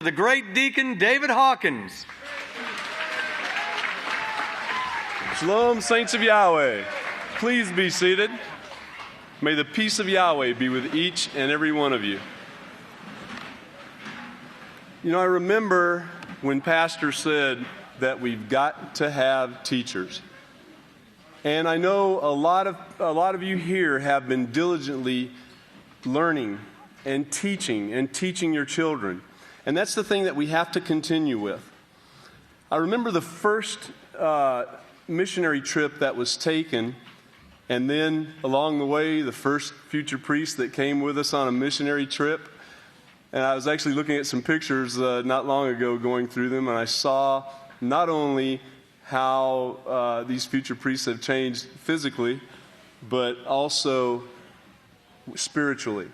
the great deacon David Hawkins. Shalom, saints of Yahweh. Please be seated. May the peace of Yahweh be with each and every one of you. You know, I remember when Pastor said that we've got to have teachers. And I know a lot of you here have been diligently learning and teaching your children. And that's the thing that we have to continue with. I remember the first missionary trip that was taken, and then along the way, the first future priest that came with us on a missionary trip. And I was actually looking at some pictures not long ago, going through them, and I saw not only how these future priests have changed physically, but also spiritually.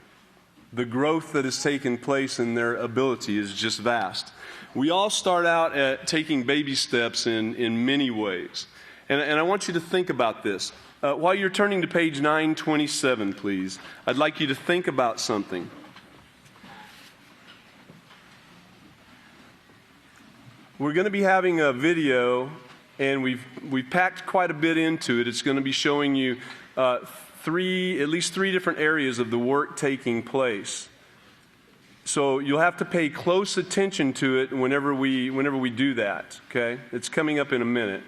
The growth that has taken place in their ability is just vast. We all start out at taking baby steps in many ways. And I want you to think about this. While you're turning to page 927, please, I'd like you to think about something. We're going to be having a video, and we've packed quite a bit into it. It's going to be showing you at least three different areas of the work taking place. So you'll have to pay close attention to it whenever we do that. Okay, it's coming up in a minute.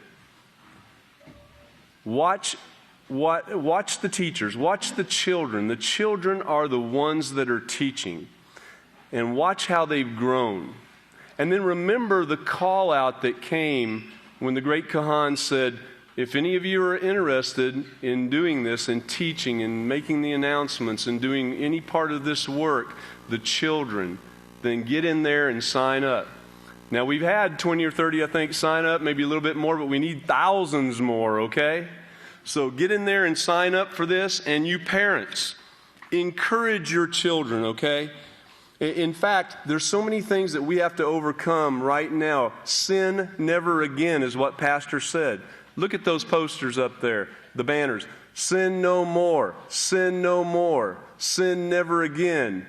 Watch the teachers. Watch the children. The children are the ones that are teaching, and watch how they've grown. And then remember the call out that came when the great Kahan said, if any of you are interested in doing this and teaching and making the announcements and doing any part of this work, the children, then get in there and sign up. Now, we've had 20 or 30, I think, sign up, maybe a little bit more, but we need thousands more, okay? So get in there and sign up for this. And you parents, encourage your children, okay? In fact, there's so many things that we have to overcome right now. Sin never again is what Pastor said. Look at those posters up there, the banners. Sin no more, sin no more, sin never again.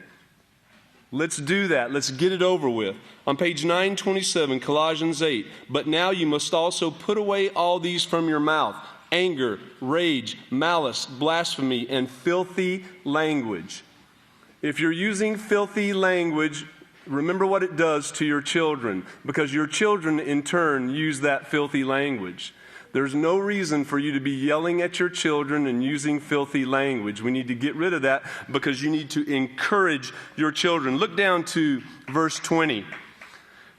Let's do that. Let's get it over with. On page 927, Colossians 8, but now you must also put away all these from your mouth: anger, rage, malice, blasphemy, and filthy language. If you're using filthy language, remember what it does to your children, because your children in turn use that filthy language. There's no reason for you to be yelling at your children and using filthy language. We need to get rid of that because you need to encourage your children. Look down to verse 20.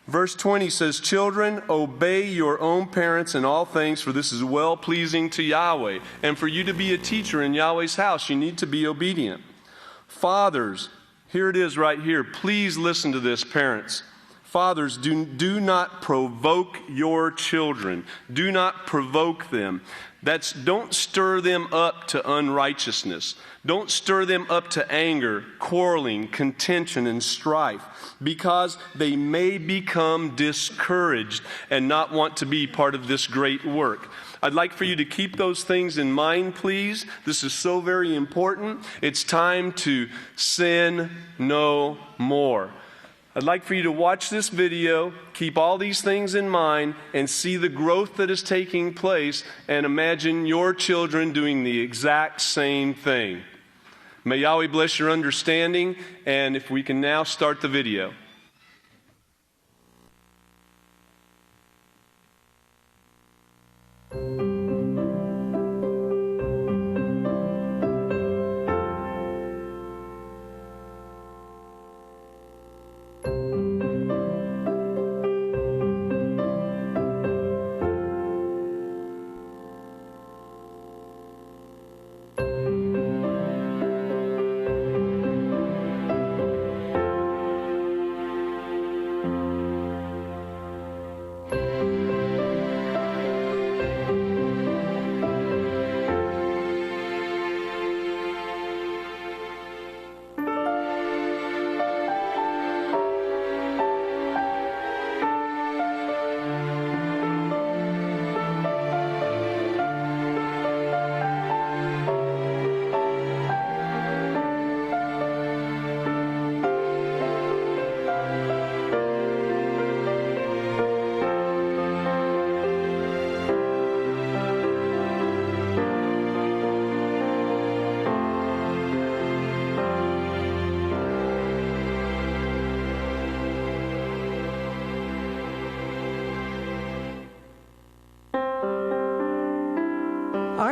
Verse 20 says, children, obey your own parents in all things, for this is well-pleasing to Yahweh. And for you to be a teacher in Yahweh's house, you need to be obedient. Fathers, here it is right here. Please listen to this, parents. Fathers, do not provoke your children. Do not provoke them. Don't stir them up to unrighteousness. Don't stir them up to anger, quarreling, contention, and strife, because they may become discouraged and not want to be part of this great work. I'd like for you to keep those things in mind, please. This is so very important. It's time to sin no more. I'd like for you to watch this video, keep all these things in mind, and see the growth that is taking place, and imagine your children doing the exact same thing. May Yahweh bless your understanding, and if we can now start the video.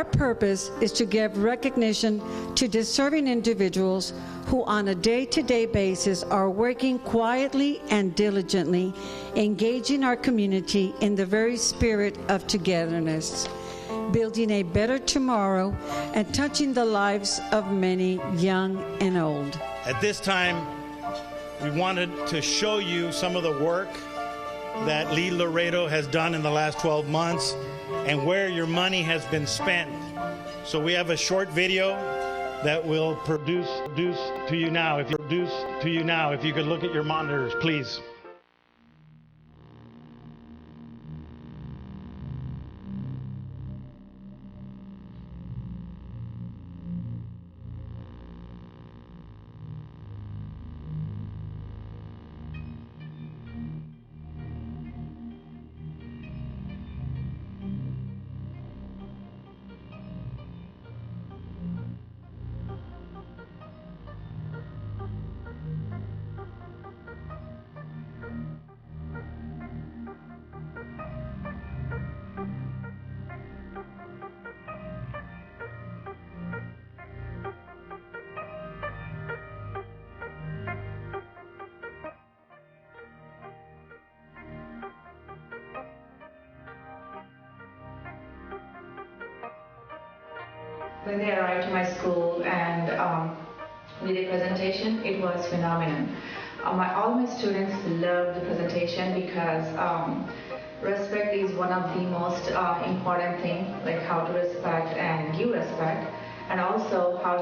Our purpose is to give recognition to deserving individuals who on a day-to-day basis are working quietly and diligently, engaging our community in the very spirit of togetherness, building a better tomorrow, and touching the lives of many, young and old. At this time, we wanted to show you some of the work that Lee Laredo has done in the last 12 months and where your money has been spent. So we have a short video that will produce to you now. If you could look at your monitors, please. When they arrived to my school and did a presentation, it was phenomenal. All my students loved the presentation because respect is one of the most important things, like how to respect and give respect, and also how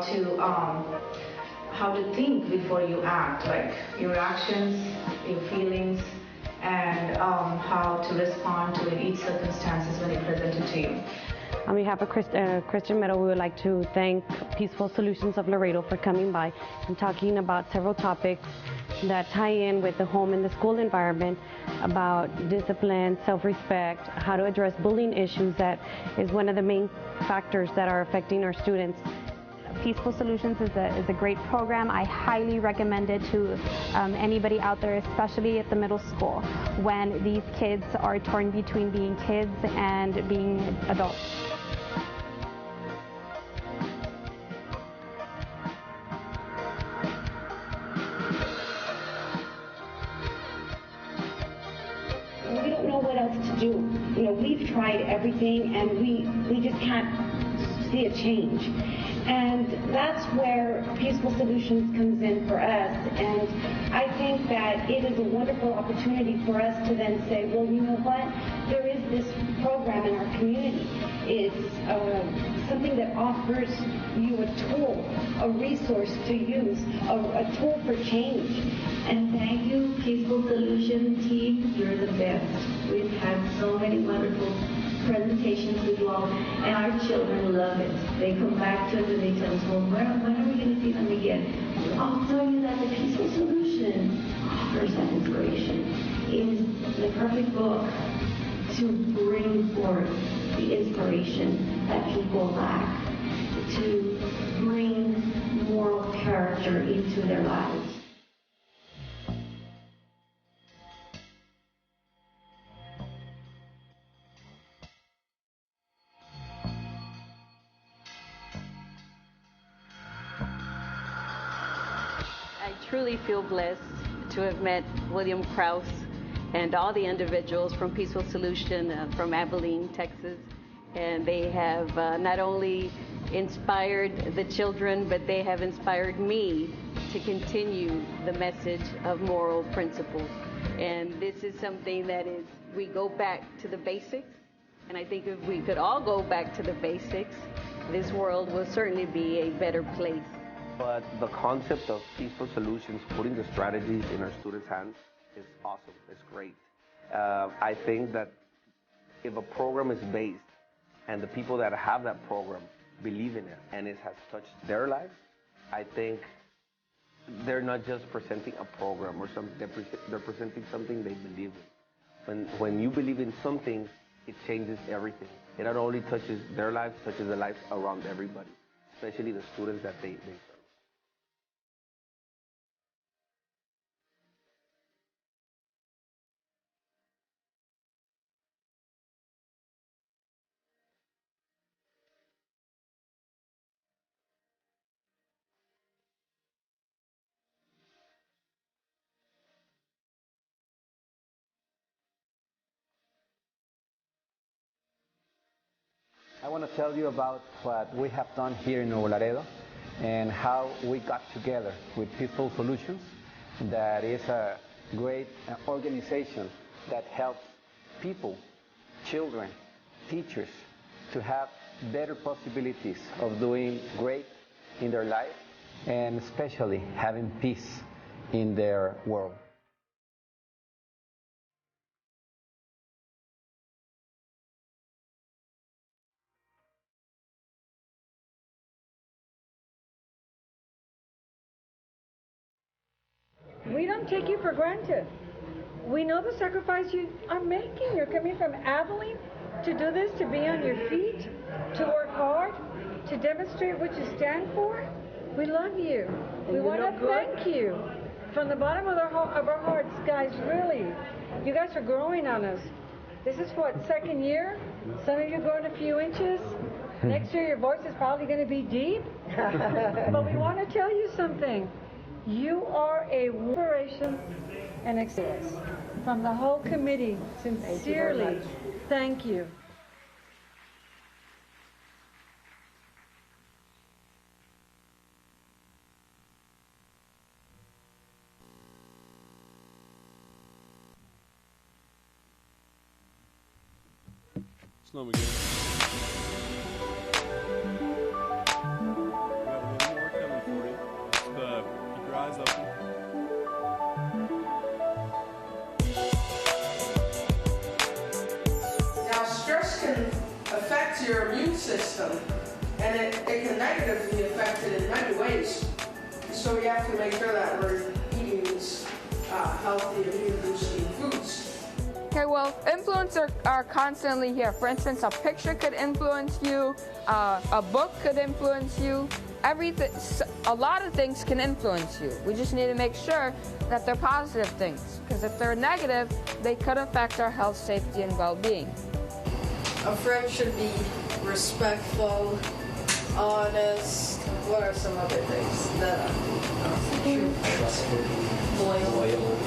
to think before you act, like your actions, your feelings, and how to respond to each circumstances when it presented to you. On behalf of Christian Meadow, we would like to thank Peaceful Solutions of Laredo for coming by and talking about several topics that tie in with the home and the school environment, about discipline, self-respect, how to address bullying issues. That is one of the main factors that are affecting our students. Peaceful Solutions is a great program. I highly recommend it to anybody out there, especially at the middle school, when these kids are torn between being kids and being adults. We don't know what else to do. You know, we've tried everything and we just can't see a change. And that's where Peaceful Solutions comes in for us. And I think that it is a wonderful opportunity for us to then say, well, you know what? There is this program in our community. It's something that offers you a tool, a resource to use, a tool for change. And thank you, Peaceful Solution team. You're the best. We've had so many wonderful presentations with you all, and our children love it. They come back to us and they tell us, well, when are we going to see them again? I'll tell you that the Peaceful Solution offers that inspiration. It is the perfect book to bring forth the inspiration that people lack, to bring moral character into their lives. I truly feel blessed to have met William Krause and all the individuals from Peaceful Solution from Abelin, Texas. And they have not only inspired the children, but they have inspired me to continue the message of moral principles. And this is something that is, we go back to the basics. And I think if we could all go back to the basics, this world will certainly be a better place. But the concept of Peaceful Solutions, putting the strategies in our students' hands, is awesome. It's great. I think that if a program is based and the people that have that program believe in it and it has touched their lives, I think they're not just presenting a program or something. They're presenting something they believe in. When you believe in something, it changes everything. It not only touches their lives, touches the lives around everybody, especially the students that they serve. want to tell you about what we have done here in Nuevo Laredo and how we got together with Peaceful Solutions. That is a great organization that helps people, children, teachers to have better possibilities of doing great in their life and especially having peace in their world. We don't take you for granted. We know the sacrifice you are making. You're coming from Abelin to do this, to be on your feet, to work hard, to demonstrate what you stand for. We love you. We want to thank you from the bottom of our hearts, guys, really. You guys are growing on us. This is what, second year? Some of you growing a few inches. Next year your voice is probably going to be deep. But we want to tell you something. You are a inspiration and excellence. From the whole committee, sincerely, thank you. Shalom again. We have a little more coming for you. Keep your eyes open. Now, stress can affect your immune system, and it can negatively affect it in many ways. So we have to make sure that we're eating these healthy, immune-boosting foods. Okay, well, influences are constantly here. For instance, a picture could influence you, a book could influence you. Everything, a lot of things can influence you. We just need to make sure that they're positive things, because if they're negative, they could affect our health, safety, and well-being. A friend should be respectful, honest. What are some other things that loyal?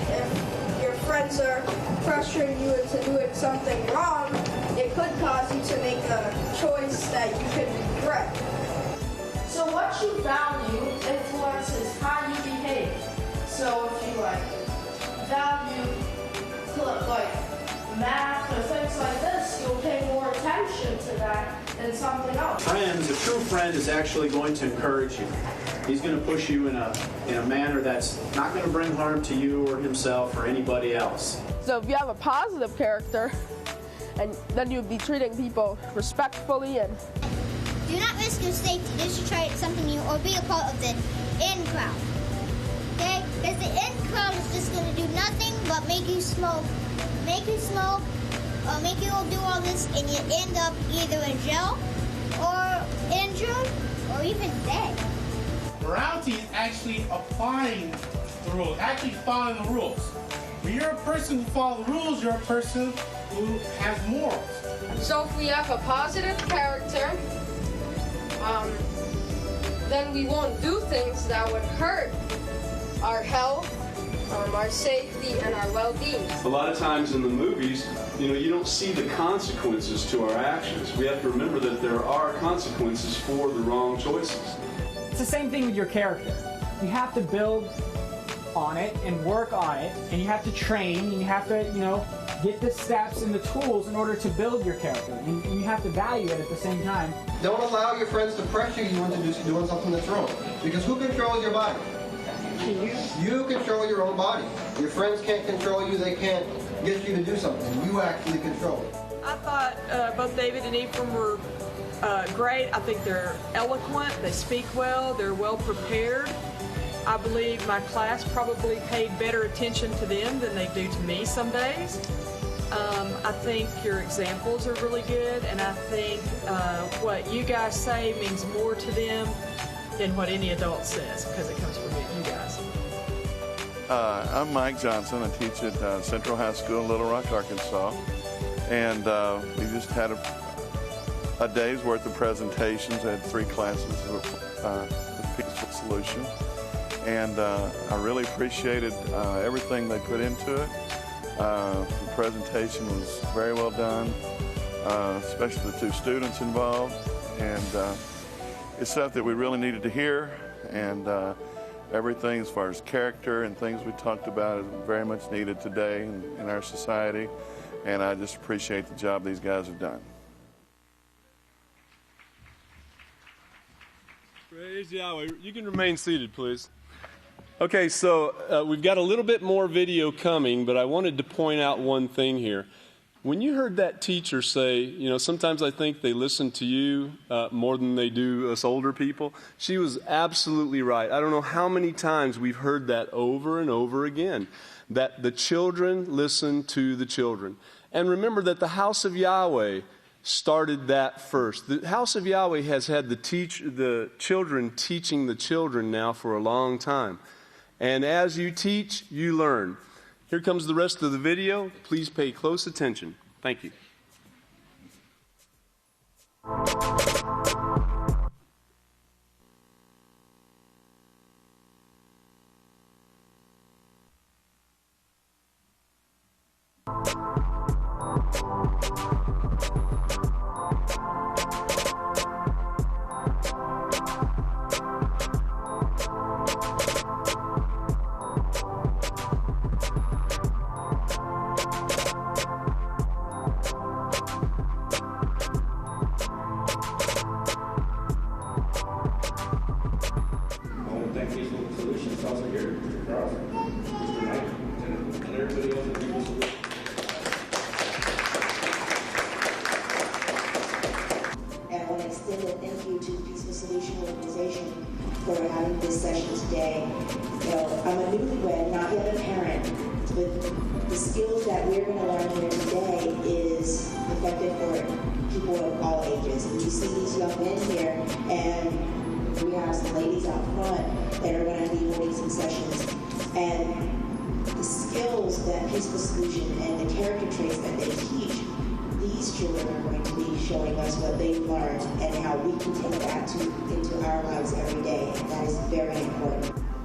If your friends are pressuring you into doing something wrong, it could cause you to make a choice that you could regret. So what you value influences how you behave. So if you value math or things like this, you'll pay more attention to that than something else. Friends, a true friend is actually going to encourage you. He's going to push you in a manner that's not going to bring harm to you or himself or anybody else. So if you have a positive character, and then you'd be treating people respectfully and do not risk your safety just to try something new or be a part of the in crowd. Okay? Because the in crowd is just going to do nothing but make you smoke, or make you do all this, and you end up either in jail or injured or even dead. Morality is actually applying the rules, actually following the rules. When you're a person who follows the rules, you're a person who has morals. So if we have a positive character, then we won't do things that would hurt our health, our safety, and our well-being. A lot of times in the movies, you don't see the consequences to our actions. We have to remember that there are consequences for the wrong choices. It's the same thing with your character. You have to build on it and work on it, and you have to train, and you have to, get the steps and the tools in order to build your character, and you have to value it at the same time. Don't allow your friends to pressure you into doing something that's wrong, because who controls your body? You control your own body. Your friends can't control you. They can't get you to do something. You actually control it. I thought both David and Ephraim were great. I think they're eloquent. They speak well. They're well prepared. I believe my class probably paid better attention to them than they do to me some days. I think your examples are really good, and I think what you guys say means more to them than what any adult says, because it comes from you guys. I'm Mike Johnson. I teach at Central High School in Little Rock, Arkansas. And we just had a day's worth of presentations. I had 3 classes with Peaceful Solution. And I really appreciated everything they put into it. The presentation was very well done. especially the two students involved. And it's stuff that we really needed to hear, and everything as far as character and things we talked about is very much needed today in our society, and I just appreciate the job these guys have done. Praise Yahweh. You can remain seated, please. Okay, so we've got a little bit more video coming, but I wanted to point out one thing here. When you heard that teacher say, you know, sometimes I think they listen to you more than they do us older people, she was absolutely right. I don't know how many times we've heard that over and over again, that the children listen to the children. And remember that the House of Yahweh started that first. The House of Yahweh has had the children teaching the children now for a long time. And as you teach, you learn. Here comes the rest of the video. Please pay close attention. Thank you.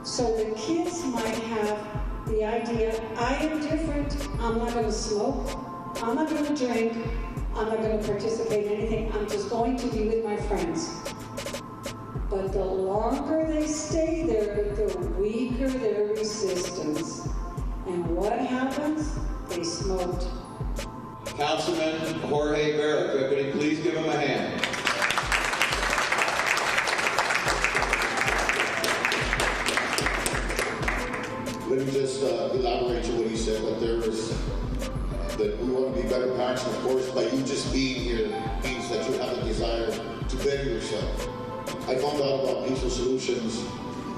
So the kids might have the idea, I am different, I'm not going to smoke, I'm not going to drink, I'm not going to participate in anything, I'm just going to be with my friends. But the longer they stay there, the weaker their resistance. And what happens? They smoked. Councilman Jorge Barrett, everybody please give him a hand. Let me just elaborate to what he said, that we want to be better parents, and of course, by you just being here means that you have a desire to better yourself. I found out about Peaceful Solutions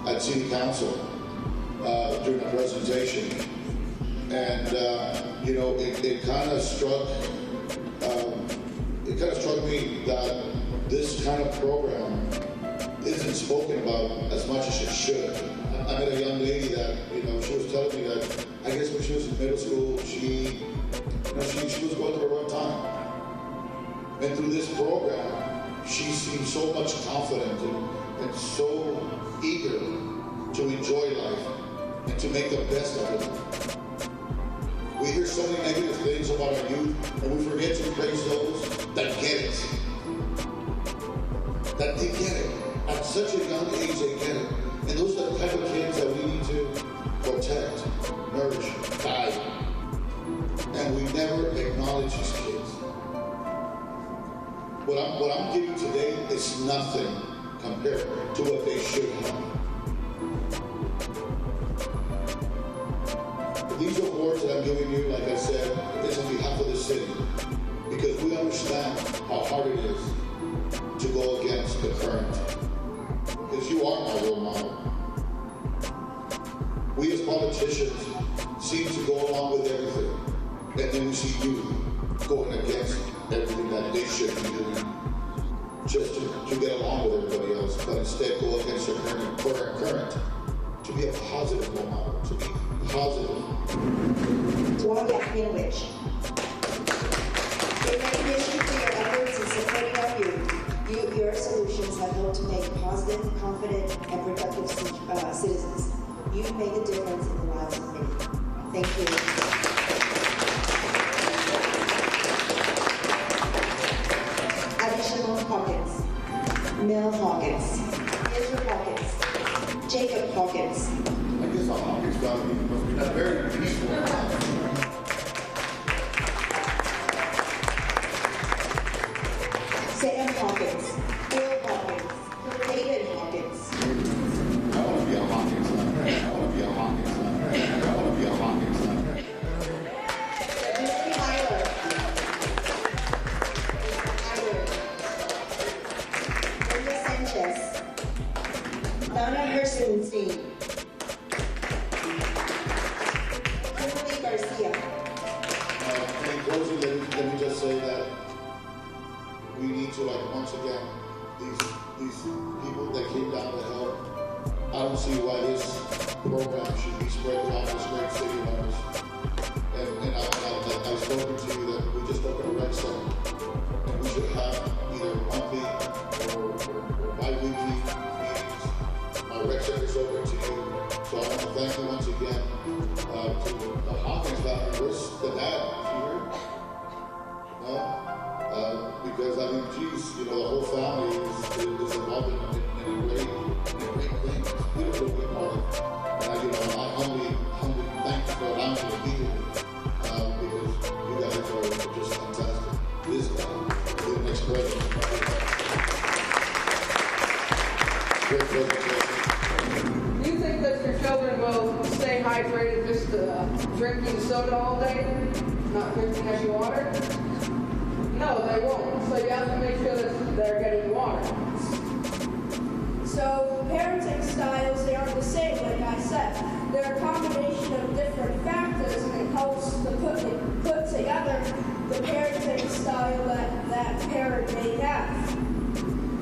at City Council during the presentation, and it kind of struck me that this kind of program isn't spoken about as much as it should. I met a young lady that, she was telling me that, I guess when she was in middle school, she was going through a rough time. And through this program, she seemed so much confident and so eager to enjoy life and to make the best of it. We hear so many negative things about our youth, and we forget to praise those that get it. That they get it. At such a young age, they get it. And those are the type of kids that we need to protect, nourish, guide. And we never acknowledge these kids. What I'm giving today is nothing compared to what they should have. These awards that I'm giving you, like I said, is on behalf of the city. Because we understand how hard it is to go against the current. Because you are my role model. We as politicians seem to go along with everything, and then we see you going against everything that they should be doing just to get along with everybody else, but instead go against the current to be a positive role model, to be positive. To all the African Witch, in recognition for your efforts in supporting our youth, your solutions have helped to make positive, confident, and productive citizens. You've made a difference in the lives of many. Thank you. to, like, once again, these people that came down to help. I don't see why this program should be spread throughout this great city of ours. And I've spoken to you that we just opened a rec center, and we should have either monthly or bi-weekly meetings. My rec center is open to you, so I want to thank you once again to the Hawkins family. Where's the dad? Is he here? No? Because I mean, geez, you know, the whole family is involved in a great thing. It's beautiful to be part of. And I humbly thank you for allowing me to be here. Because you guys are just fantastic. This guy, the next president. Great presentation. Do you think that your children will stay hydrated just drinking soda all day, not drinking any water? No, they won't. So you have to make sure that they're getting water. So parenting styles, they aren't the same, like I said. They're a combination of different factors, and it helps to put together the parenting style that parent may have.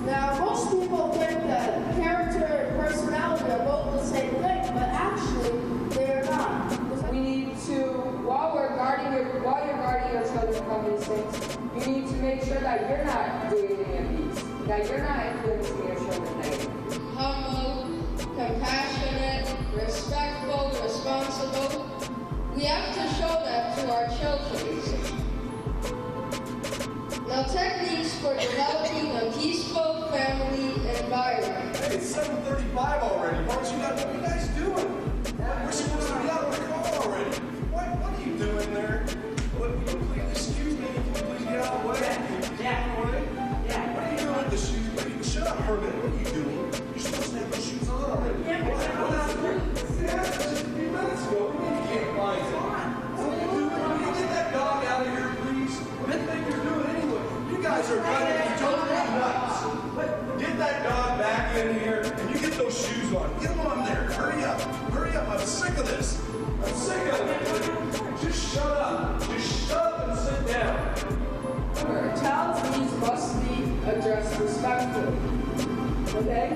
Now, most people think that character and personality are both the same thing, but actually, they're not. We need to, while you're guarding your children from these things, you need to make sure that you're not doing any of these, that you're not influencing your children negatively. Humble, compassionate, respectful, responsible. We have to show that to our children. Now, techniques for developing a peaceful family environment. Hey, it's 7:35 already. What are you guys doing? We're supposed to be out on the call already. What are you doing there? Excuse me, can you please get out of the way? Yeah. What are you doing with the shoes? Shut up for a minute. What are you doing? You're supposed to have those shoes on already. Yeah, what is it? Yeah, just a few minutes ago. You can't find it. What are you doing? Can you get that dog out of here, please? What do you think you're doing anyway? You guys are running me totally nuts. Get that dog back in here and you get those shoes on. Get them on there. Hurry up. I'm sick of this. I'm sick of it. Just shut up. Just shut up and sit down. A child's needs must be addressed respectfully. Okay?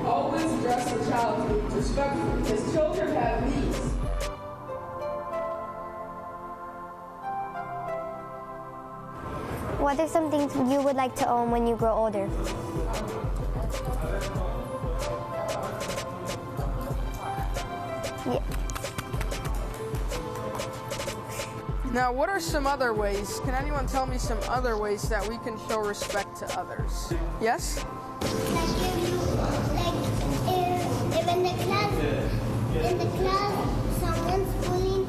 Always address the child's needs respectfully, because children have needs. What are some things you would like to own when you grow older? Yeah. Now, what are some other ways? Can anyone tell me some other ways that we can show respect to others? Yes? Like if in the class someone's bullying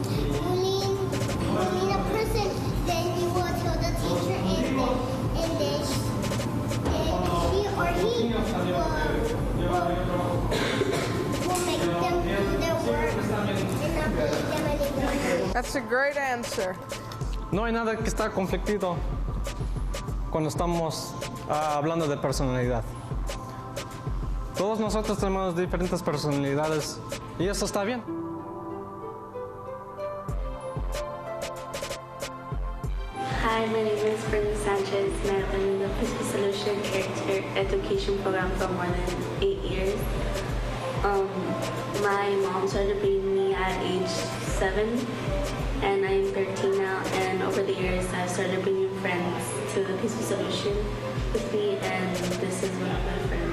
a person, then you will tell the teacher and then she or he will make them do their work and not bully them anymore. That's a great answer. No hay nada que estar conflictivo cuando estamos hablando de personalidad. Todos nosotros tenemos diferentes personalidades y eso está bien. Hi, my name is Brenda Sanchez, and I've been in the Peaceful Solution Character Education Program for more than 8 years. My mom started bringing me at age 7, and I'm 13 now, and over the years I've started bringing friends to the Peaceful Solution with me, and this is one of my friends.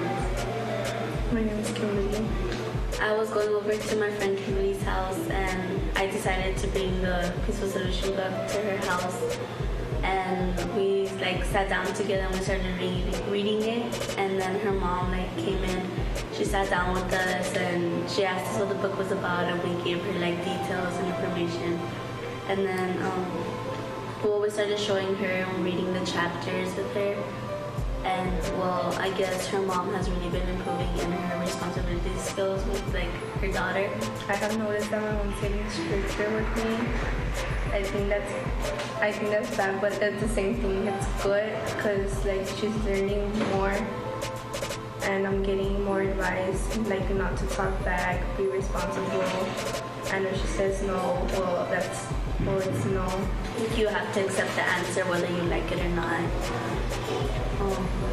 My name is Kimberly. I was going over to my friend Kimberly's house, and I decided to bring the Peaceful Solution book to her house. And we sat down together and we started reading it. And then her mom came in. She sat down with us and she asked us what the book was about, and we gave her details and information. And then we started showing her and reading the chapters with her. And I guess her mom has really been improving in her responsibility skills with her daughter. I have noticed that my mom's getting stricter with me. I think that's bad, but at the same thing, it's good because she's learning more, and I'm getting more advice, not to talk back, be responsible. And if she says no, well, or it's no. You have to accept the answer whether you like it or not.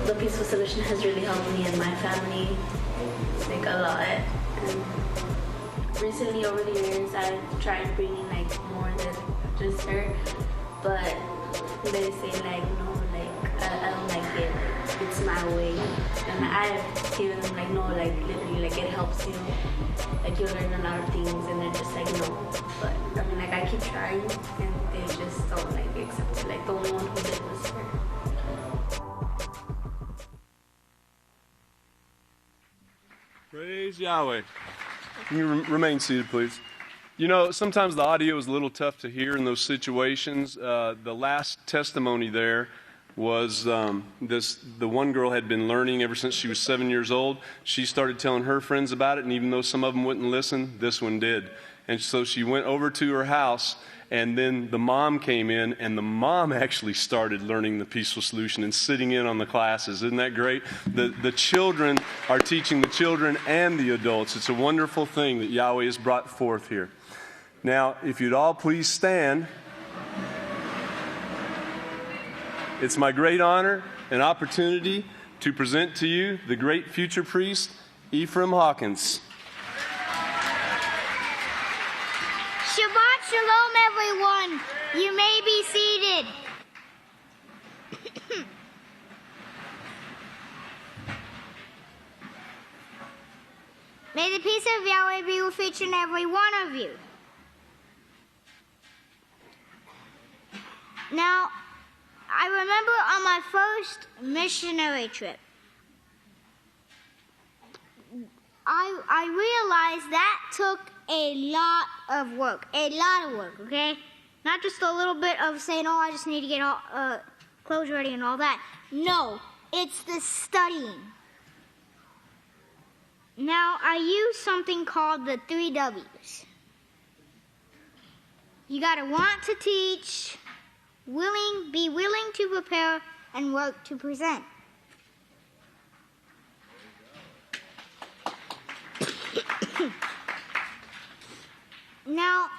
The peaceful solution has really helped me and my family, like, a lot. And recently, over the years, I've tried bringing, like, more than just her, but they say, like, no, like, I don't like it. It's my way. And I've given them, like, no, like, literally, like, it helps you. Like, you learn a lot of things, and they're just like, no. But, I mean, like, I keep trying, and they just don't, like, accept it. Like, the only one who did was her. Praise Yahweh. Can you remain seated, please? You know, sometimes the audio is a little tough to hear in those situations. The last testimony there was the one girl had been learning ever since she was 7 years old. She started telling her friends about it, and even though some of them wouldn't listen, this one did. And so she went over to her house, and then the mom came in, and the mom actually started learning the peaceful solution and sitting in on the classes. Isn't that great? The children are teaching the children and the adults. It's a wonderful thing that Yahweh has brought forth here. Now, if you'd all please stand. It's my great honor and opportunity to present to you the great future priest, Ephraim Hawkins. Shabbat Shalom, everyone. You may be seated. May the peace of Yahweh be with each and every one of you. Now, I remember on my first missionary trip, I realized that took a lot of work, okay? Not just a little bit of saying, oh, I just need to get all, clothes ready and all that. No, it's the studying. Now, I use something called the 3 W's. You gotta want to teach, be willing to prepare, and work to present. Now,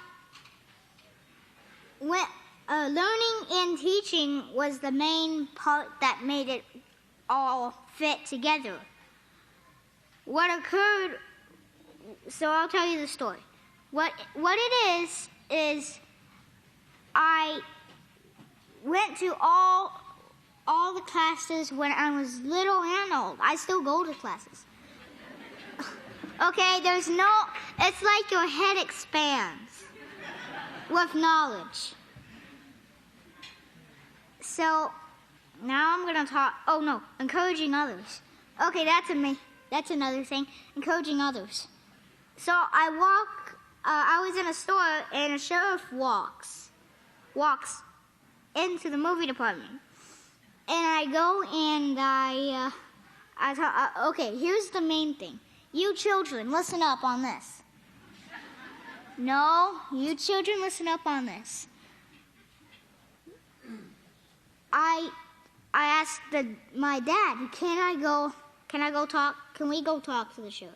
when, learning and teaching was the main part that made it all fit together. What occurred, so I'll tell you the story. What it is I went to all the classes when I was little and old. I still go to classes. Okay, it's like your head expands with knowledge. So, now I'm going to talk, encouraging others. Okay, that's another thing, encouraging others. So I was in a store and a sheriff walks into the movie department. And I go and okay, here's the main thing. You children, listen up on this. No, you children, listen up on this. I asked my dad, can we go talk to the sheriff?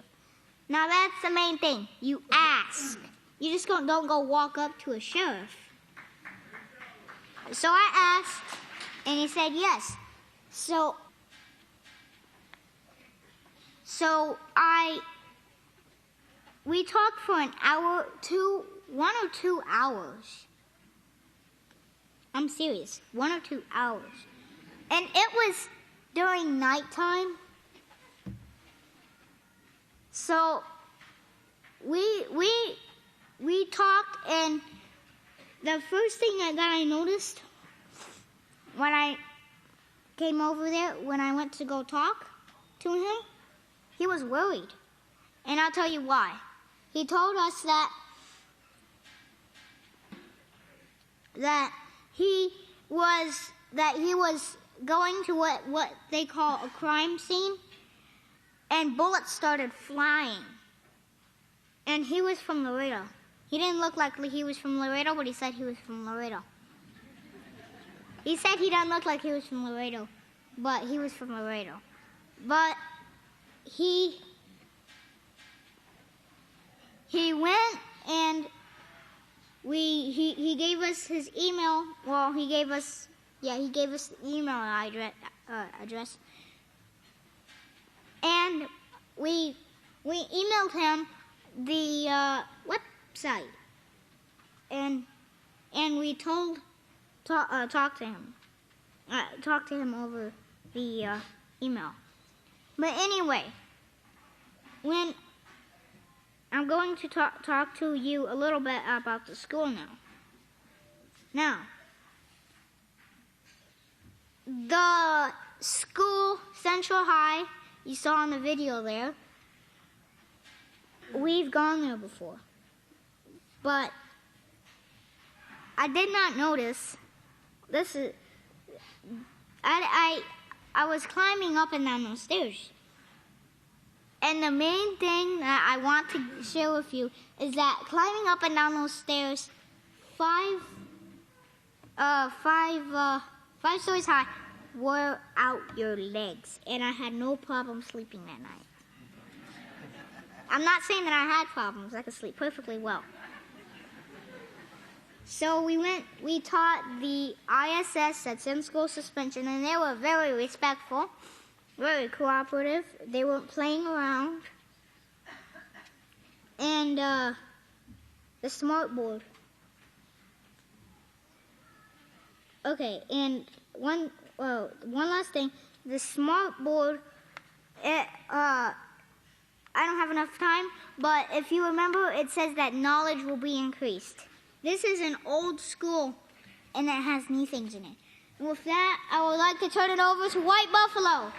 Now that's the main thing. You ask. You just don't go walk up to a sheriff. So I asked, and he said yes. So we talked for an hour, 1 or 2 hours. I'm serious, 1 or 2 hours. And it was during nighttime. So we talked, and the first thing that I noticed when I came over there, when I went to go talk to him, he was worried. And I'll tell you why. He told us that he was going to what they call a crime scene, and bullets started flying. And he was from Laredo. He didn't look like he was from Laredo, but he said he was from Laredo. He said he didn't look like he was from Laredo, but he was from Laredo. But he went and he gave us his email. Well, he gave us the email address, and we emailed him the website, and we talked to him over the email. But anyway, when I'm going to talk to you a little bit about the school now. Now, the school, Central High, you saw in the video there, we've gone there before. But I did not notice, I was climbing up and down those stairs. And the main thing that I want to share with you is that climbing up and down those stairs, five stories high, wore out your legs. And I had no problem sleeping that night. I'm not saying that I had problems. I could sleep perfectly well. So we taught the ISS that's in school suspension, and they were very respectful, very cooperative. They weren't playing around. And the smart board. Okay, and one last thing. The smart board, I don't have enough time, but if you remember, it says that knowledge will be increased. This is an old school, and it has new things in it. And with that, I would like to turn it over to White Buffalo.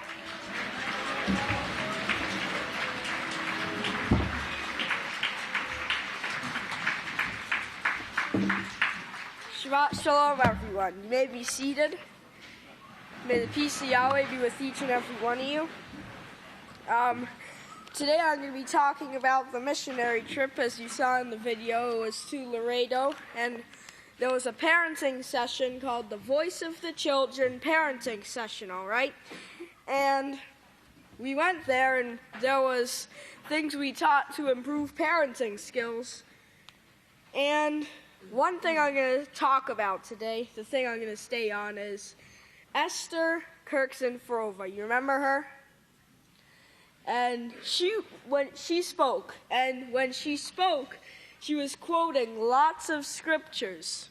Shabbat Shalom, everyone. You may be seated. May the peace of Yahweh be with each and every one of you. Today I'm going to be talking about the missionary trip. As you saw in the video, it was to Laredo, and there was a parenting session called the Voice of the Children Parenting Session, all right? And we went there, and there was things we taught to improve parenting skills. And one thing I'm going to talk about today, the thing I'm going to stay on, is Esther Kirkson-Farova. You remember her? And when she spoke, she was quoting lots of scriptures.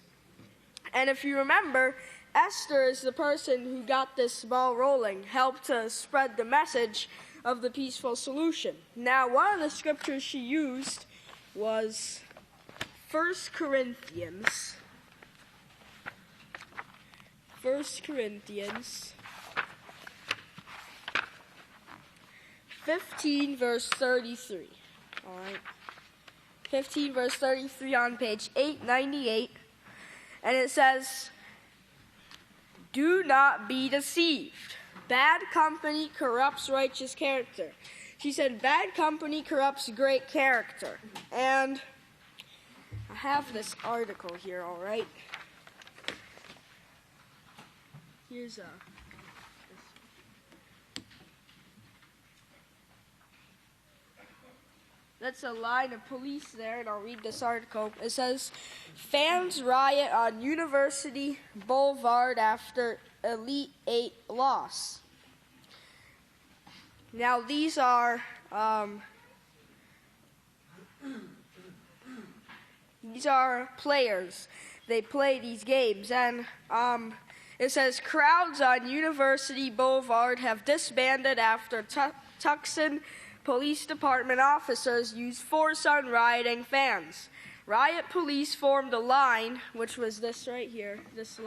And if you remember, Esther is the person who got this ball rolling, helped to spread the message of the peaceful solution. Now, one of the scriptures she used was 1 Corinthians 15, verse 33. All right. 15, verse 33 on page 898. And it says, "Do not be deceived. Bad company corrupts righteous character." She said, bad company corrupts great character. And I have this article here, all right? Here's that's a line of police there, and I'll read this article. It says, "Fans riot on University Boulevard after Elite 8 loss." Now, these are players. They play these games, and it says, "Crowds on University Boulevard have disbanded after Tucson Police Department officers used force on rioting fans. Riot police formed a line," which was this right here, this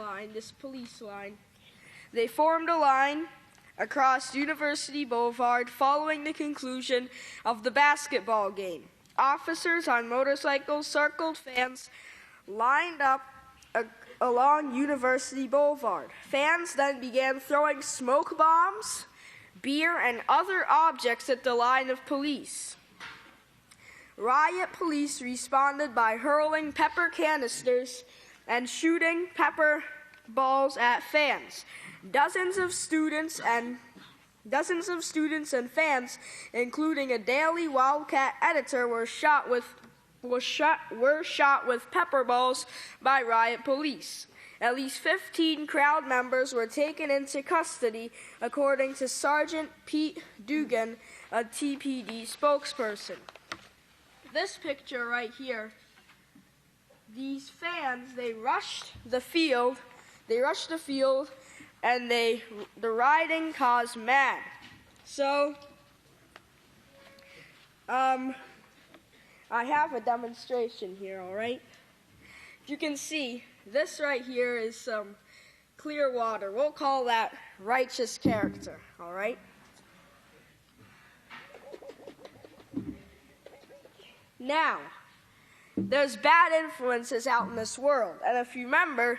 police line. They formed a line across University Boulevard following the conclusion of the basketball game. Officers on motorcycles circled fans lined up along University Boulevard. Fans then began throwing smoke bombs, beer, and other objects at the line of police. Riot police responded by hurling pepper canisters and shooting pepper balls at fans. Dozens of students and fans, including a Daily Wildcat editor, were shot with were shot with pepper balls by riot police. At least 15 crowd members were taken into custody, according to Sergeant Pete Dugan, a TPD spokesperson. This picture right here, these fans, they rushed the field, and the rioting caused mad. So, I have a demonstration here, all right? You can see, this right here is some clear water. We'll call that righteous character, all right? Now, there's bad influences out in this world. And if you remember,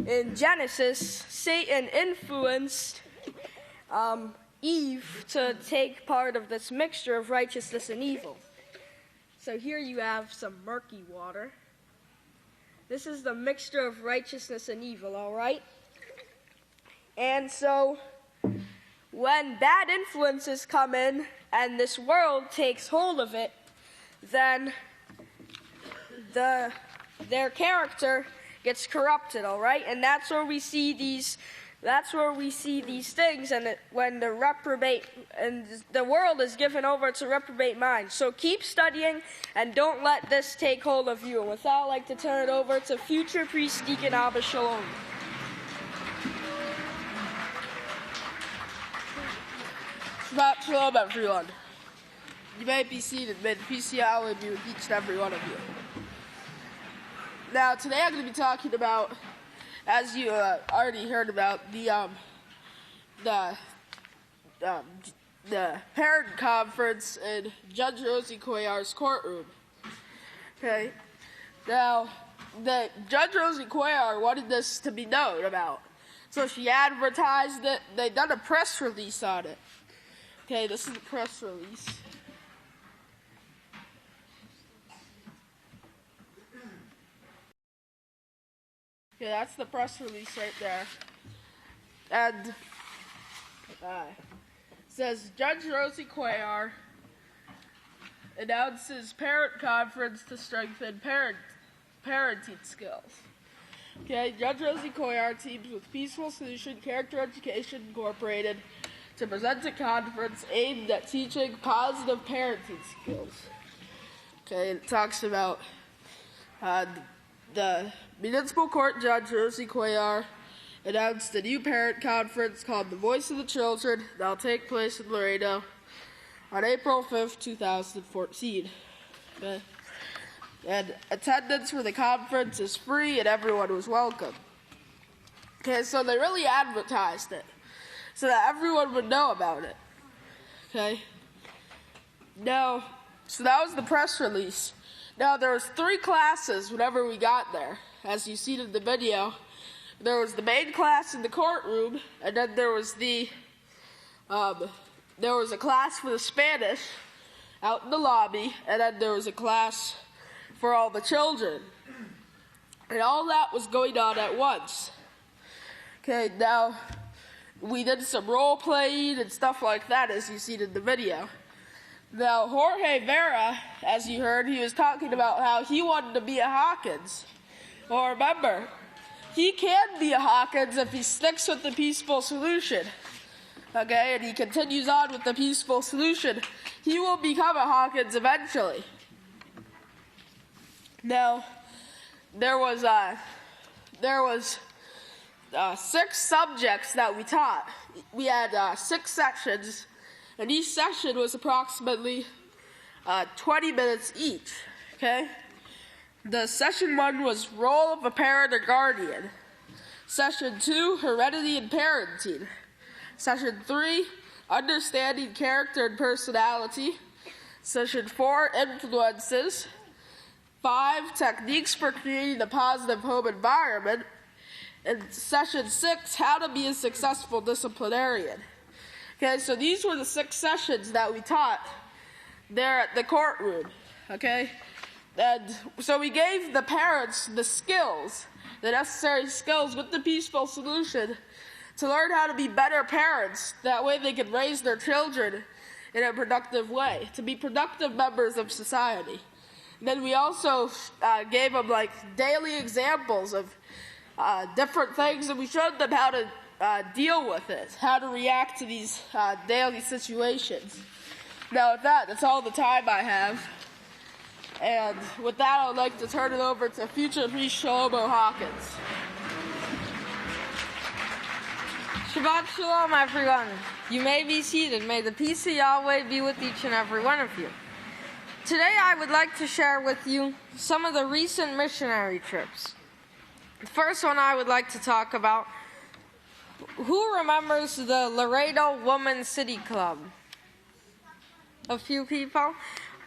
in Genesis, Satan influenced Eve to take part of this mixture of righteousness and evil. So here you have some murky water. This is the mixture of righteousness and evil, all right? And so when bad influences come in and this world takes hold of it, then their character gets corrupted, all right? And that's where we see these things, and when the reprobate and the world is given over to reprobate minds. So keep studying and don't let this take hold of you. And with that, I'd like to turn it over to future priest Deacon Abba Shalom. Shabbat Shalom, everyone. You may be seated. May the peace of Yahweh be with each and every one of you. Now, today I'm going to be talking about, as you already heard about, the parent conference in Judge Rosie Cuellar's courtroom. Okay. Now, Judge Rosie Cuellar wanted this to be known about, so she advertised it. They done a press release on it. Okay, this is the press release. Okay, that's the press release right there. And it says, Judge Rosie Cuellar announces parent conference to strengthen parenting skills. Okay, Judge Rosie Cuellar teams with Peaceful Solution Character Education Incorporated to present a conference aimed at teaching positive parenting skills. Okay, it talks about the Municipal Court Judge Rosie Cuellar announced a new parent conference called The Voice of the Children that will take place in Laredo on April 5th, 2014. Okay. And attendance for the conference is free and everyone was welcome. Okay, so they really advertised it so that everyone would know about it. Okay. Now, so that was the press release. Now, there was 3 classes whenever we got there. As you see in the video, there was the main class in the courtroom, and then there was a class for the Spanish out in the lobby, and then there was a class for all the children. And all that was going on at once. Okay, now, we did some role-playing and stuff like that, as you see in the video. Now, Jorge Vera, as you heard, he was talking about how he wanted to be a Hawkins. Well, remember, he can be a Hawkins if he sticks with the peaceful solution. Okay, and he continues on with the peaceful solution. He will become a Hawkins eventually. Now, there was 6 subjects that we taught. We had 6 sections, and each section was approximately 20 minutes each. Okay. The session 1 was role of a parent or guardian. Session 2, heredity and parenting. Session 3, understanding character and personality. Session 4, influences. 5, techniques for creating a positive home environment. And session 6, how to be a successful disciplinarian. Okay, so these were the 6 sessions that we taught there at the courtroom. Okay. And so we gave the parents the skills, the necessary skills with the peaceful solution to learn how to be better parents. That way they could raise their children in a productive way, to be productive members of society. Then we also gave them like daily examples of different things, and we showed them how to deal with it, how to react to these daily situations. Now with that, that's all the time I have. And with that, I would like to turn it over to future priest Shalom Hawkins. Shabbat Shalom, everyone. You may be seated. May the peace of Yahweh be with each and every one of you. Today, I would like to share with you some of the recent missionary trips. The first one I would like to talk about. Who remembers the Laredo Women's City Club? A few people?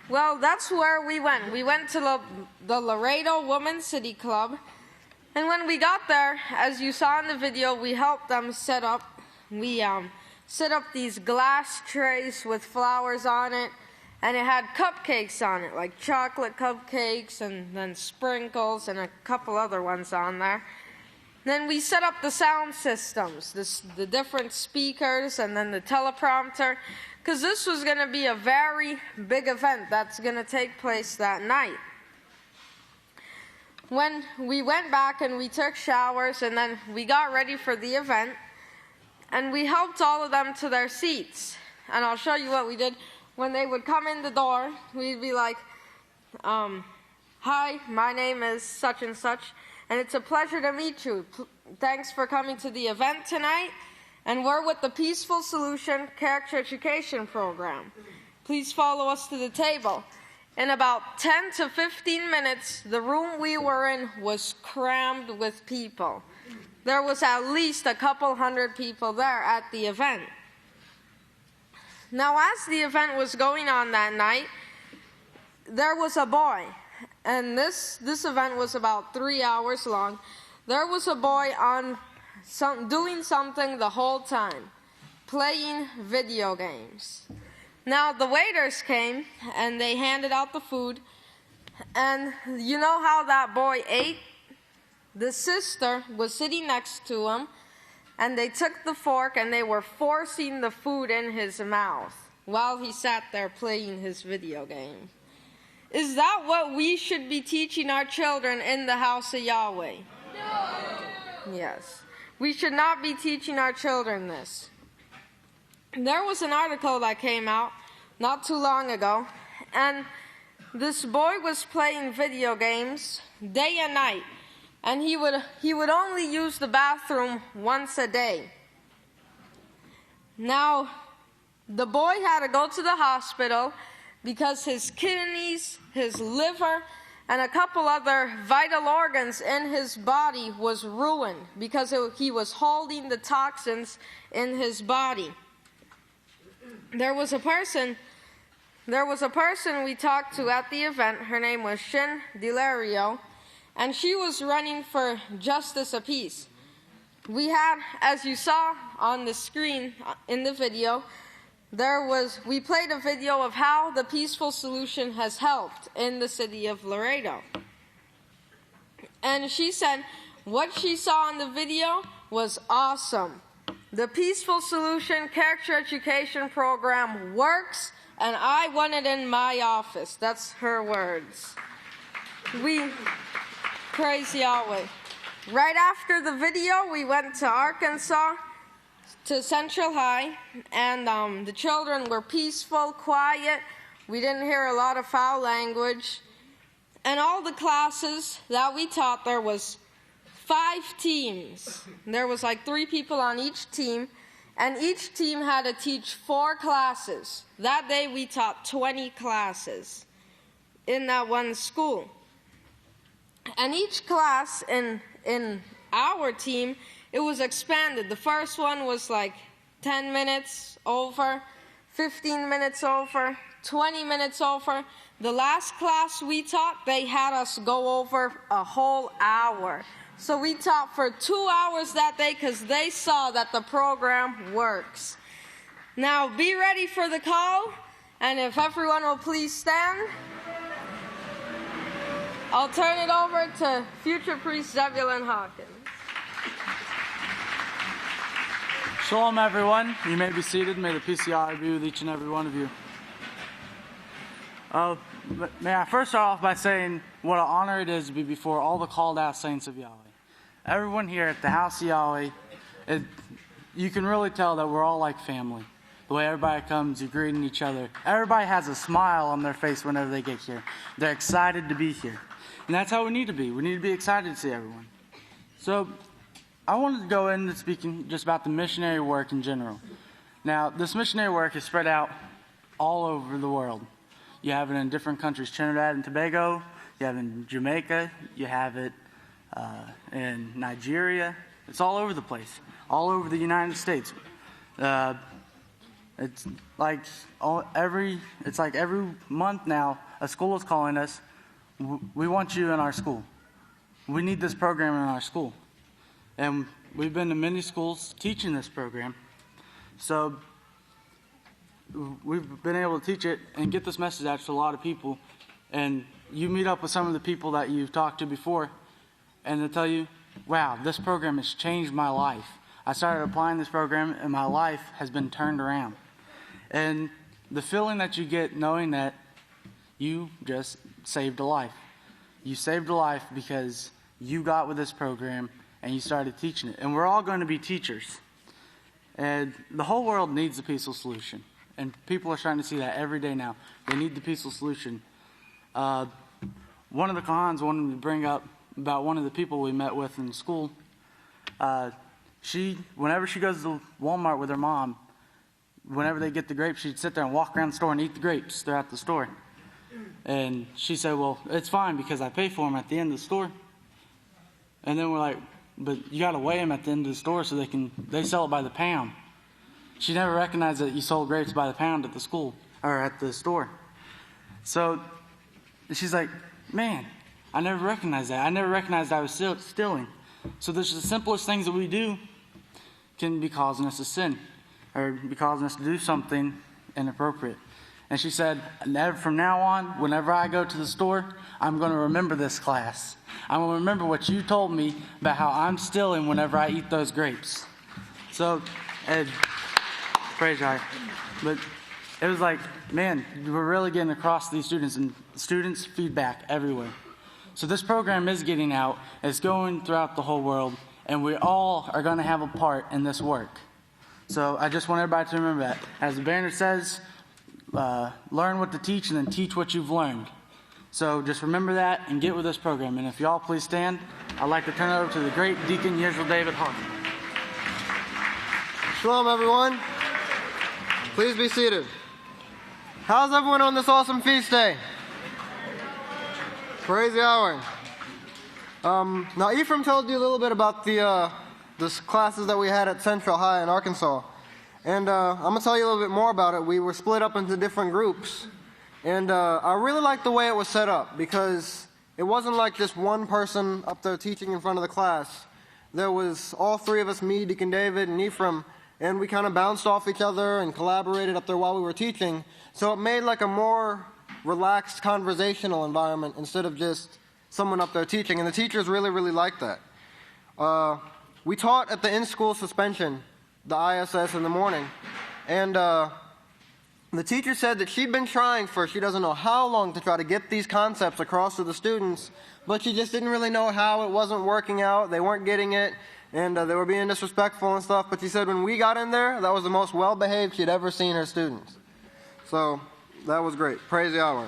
Well, that's where we went. We went to the Laredo Women's City Club. And when we got there, as you saw in the video, we helped them set up. We set up these glass trays with flowers on it. And it had cupcakes on it, like chocolate cupcakes and then sprinkles and a couple other ones on there. Then we set up the sound systems, the different speakers and then the teleprompter, because this was going to be a very big event that's going to take place that night. When we went back and we took showers and then we got ready for the event, and we helped all of them to their seats. And I'll show you what we did. When they would come in the door, we'd be like, hi, my name is such and such, and it's a pleasure to meet you. Thanks for coming to the event tonight, and we're with the Peaceful Solution Character Education Program. Please follow us to the table. In about 10 to 15 minutes, the room we were in was crammed with people. There was at least a couple hundred people there at the event. Now, as the event was going on that night, there was a boy, and this event was about 3 hours long. There was a boy doing something the whole time, playing video games. Now, the waiters came, and they handed out the food, and you know how that boy ate? The sister was sitting next to him, and they took the fork and they were forcing the food in his mouth while he sat there playing his video game. Is that what we should be teaching our children in the House of Yahweh? No. Yes. We should not be teaching our children this. There was an article that came out not too long ago, and this boy was playing video games day and night. And he would only use the bathroom once a day. Now, the boy had to go to the hospital because his kidneys, his liver, and a couple other vital organs in his body was ruined because he was holding the toxins in his body. There was a person we talked to at the event. Her name was Shin Delario. And she was running for justice of peace. We had, as you saw on the screen in the video, we played a video of how the Peaceful Solution has helped in the city of Laredo. And she said what she saw in the video was awesome. The Peaceful Solution Character Education Program works, and I want it in my office. That's her words. Praise Yahweh. Right after the video, we went to Arkansas, to Central High, and the children were peaceful, quiet. We didn't hear a lot of foul language. And all the classes that we taught, there was 5 teams. There was like 3 people on each team, and each team had to teach 4 classes. That day, we taught 20 classes in that one school. And each class in our team, it was expanded. The first one was like 10 minutes over, 15 minutes over, 20 minutes over. The last class we taught, they had us go over a whole hour. So we taught for 2 hours that day because they saw that the program works. Now be ready for the call, and if everyone will please stand. I'll turn it over to future priest Abelin Hawkins. Shalom, everyone. You may be seated. May the peace of Yahweh be with each and every one of you. May I first start off by saying what an honor it is to be before all the called out saints of Yahweh. Everyone here at the House of Yahweh, you can really tell that we're all like family. The way everybody comes, you're greeting each other. Everybody has a smile on their face whenever they get here. They're excited to be here. And that's how we need to be. We need to be excited to see everyone. So I wanted to go into speaking just about the missionary work in general. Now, this missionary work is spread out all over the world. You have it in different countries, Trinidad and Tobago. You have it in Jamaica. You have it in Nigeria. It's all over the place, all over the United States. It's like every month now, a school is calling us. We want you in our school. We need this program in our school. And we've been to many schools teaching this program. So we've been able to teach it and get this message out to a lot of people. And you meet up with some of the people that you've talked to before, and they'll tell you, wow, this program has changed my life. I started applying this program, and my life has been turned around. And the feeling that you get knowing that you just saved a life. You saved a life because you got with this program and you started teaching it. And we're all going to be teachers. And the whole world needs a peaceful solution. And people are starting to see that every day now. They need the peaceful solution. One of the Kahans wanted me to bring up about one of the people we met with in school. Whenever she goes to Walmart with her mom, whenever they get the grapes, she'd sit there and walk around the store and eat the grapes throughout the store. And she said, well, it's fine because I pay for them at the end of the store. And then we're like, but you got to weigh them at the end of the store so they sell it by the pound. She never recognized that you sold grapes by the pound at the school or at the store. So she's like, man, I never recognized that. I never recognized I was stealing. So the simplest things that we do can be causing us to sin or be causing us to do something inappropriate. And she said, from now on, whenever I go to the store, I'm going to remember this class. I'm going to remember what you told me about how I'm stealing whenever I eat those grapes. So, praise God. But it was like, man, we're really getting across to these students, and students' feedback everywhere. So this program is getting out. It's going throughout the whole world, and we all are going to have a part in this work. So I just want everybody to remember that. As the banner says, learn what to teach and then teach what you've learned. So just remember that and get with this program. And if y'all please stand, I'd like to turn it over to the great Deacon Yisrayl David Hart. Shalom, everyone. Please be seated. How's everyone on this awesome feast day? Praise Yahweh. Now, Ephraim told you a little bit about the classes that we had at Central High in Arkansas. And I'm going to tell you a little bit more about it. We were split up into different groups. And I really liked the way it was set up because it wasn't like just one person up there teaching in front of the class. There was all three of us, me, Deacon David, and Ephraim, and we kind of bounced off each other and collaborated up there while we were teaching. So it made like a more relaxed conversational environment instead of just someone up there teaching. And the teachers really, really liked that. We taught at the in-school suspension, the ISS, in the morning. And the teacher said that she'd been trying for she doesn't know how long to try to get these concepts across to the students, but she just didn't really know how. It wasn't working out. They weren't getting it, and they were being disrespectful and stuff. But she said when we got in there, that was the most well-behaved she'd ever seen her students. So that was great. Praise Yahweh.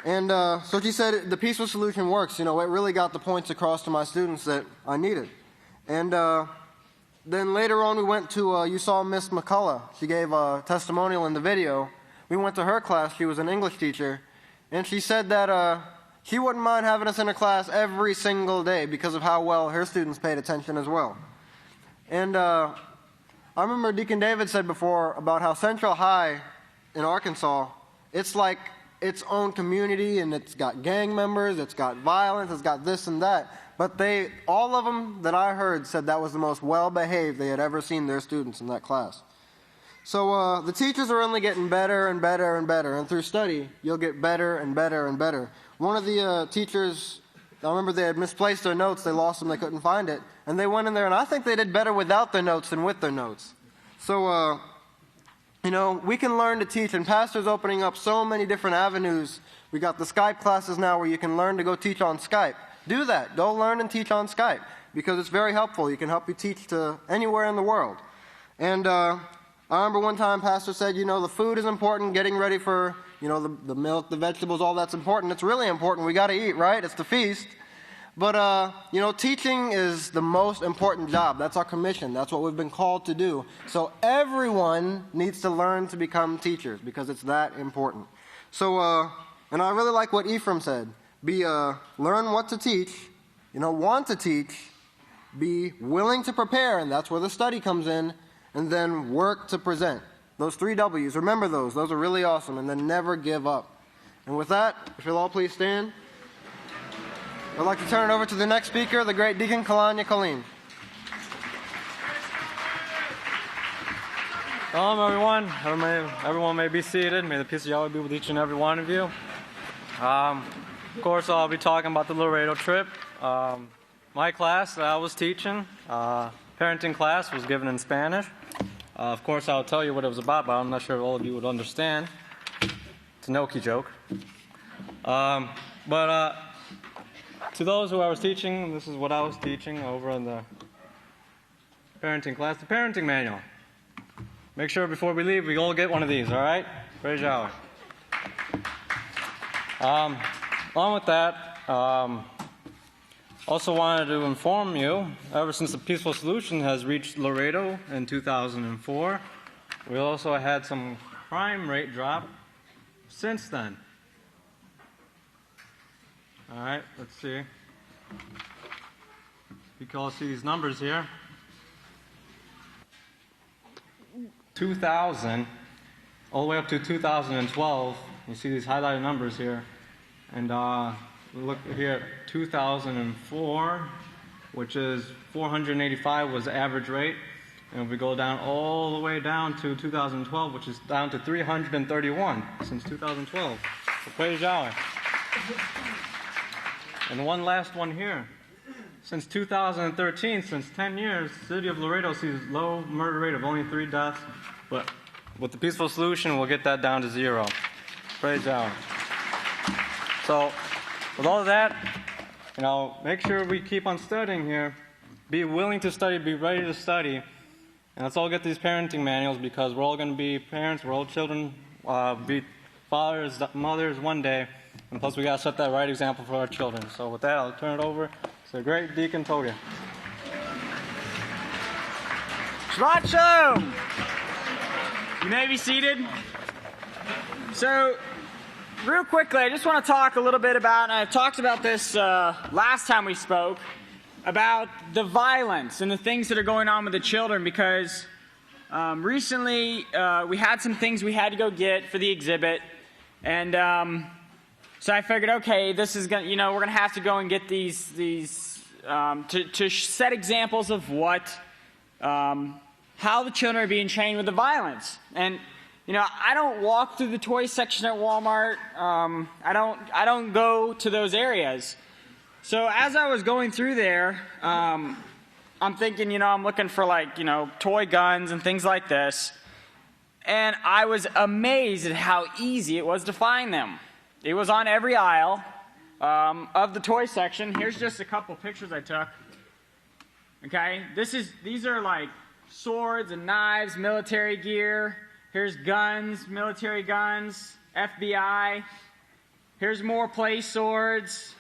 And so she said the peaceful solution works. You know, it really got the points across to my students that I needed. And then later on we went to, you saw Miss McCullough. She gave a testimonial in the video. We went to her class. She was an English teacher. And she said that she wouldn't mind having us in her class every single day because of how well her students paid attention as well. And I remember Deacon David said before about how Central High in Arkansas, it's like its own community, and it's got gang members, it's got violence, it's got this and that. But all of them that I heard said that was the most well-behaved they had ever seen their students in that class. So the teachers are only getting better and better and better. And through study, you'll get better and better and better. One of the teachers, I remember they had misplaced their notes. They lost them. They couldn't find it. And they went in there, and I think they did better without their notes than with their notes. So, You know, we can learn to teach, and Pastor's opening up so many different avenues. We got the Skype classes now where you can learn to go teach on Skype. Do that. Go learn and teach on Skype because it's very helpful. You can help you teach to anywhere in the world. And I remember one time Pastor said, you know, the food is important, getting ready for, you know, the milk, the vegetables, all that's important. It's really important. We got to eat, right? It's the feast. But, you know, teaching is the most important job. That's our commission. That's what we've been called to do. So everyone needs to learn to become teachers because it's that important. So, and I really like what Ephraim said. Learn what to teach, you know, want to teach, be willing to prepare, and that's where the study comes in, and then work to present. Those 3 W's, remember those. Those are really awesome, and then never give up. And with that, if you'll all please stand. I'd like to turn it over to the next speaker, the great Deacon Kalanya Kalim. Shalom, everyone. Everyone may be seated. May the peace of Yahweh be with each and every one of you. Of course, I'll be talking about the Laredo trip. My class that I was teaching, parenting class, was given in Spanish. Of course, I'll tell you what it was about, but I'm not sure if all of you would understand. It's a Noki joke. To those who I was teaching, this is what I was teaching over in the parenting class, the parenting manual. Make sure before we leave, we all get one of these, all right? Praise Yahweh. Along with that, also wanted to inform you, ever since the Peaceful Solution has reached Laredo in 2004, we also had some crime rate drop since then. All right, let's see. You can all see these numbers here. 2000, all the way up to 2012. You see these highlighted numbers here. And look here, 2004, which is 485 was the average rate. And if we go down all the way down to 2012, which is down to 331 since 2012. So praise Yahweh. And one last one here. Since 2013, since 10 years, the city of Laredo sees low murder rate of only 3 deaths. But with the Peaceful Solution, we'll get that down to 0. Praise Yahweh. So, with all of that, you know, make sure we keep on studying here. Be willing to study, be ready to study. And let's all get these parenting manuals because we're all going to be parents, we're all children, be fathers, mothers one day. And plus, we got to set that right example for our children. So with that, I'll turn it over to the great Deacon Todia. Shabbat Shalom! You may be seated. So, real quickly, I just want to talk a little bit about, and I talked about this last time we spoke, about the violence and the things that are going on with the children because recently we had some things we had to go get for the exhibit. And so I figured, okay, this is going to, you know, we're going to have to go and get these to set examples of what, how the children are being trained with the violence. And, you know, I don't walk through the toy section at Walmart. I don't go to those areas. So as I was going through there, I'm thinking, you know, I'm looking for like, you know, toy guns and things like this. And I was amazed at how easy it was to find them. It was on every aisle of the toy section. Here's just a couple pictures I took. Okay, these are like swords and knives, military gear. Here's guns, military guns, FBI. Here's more play swords.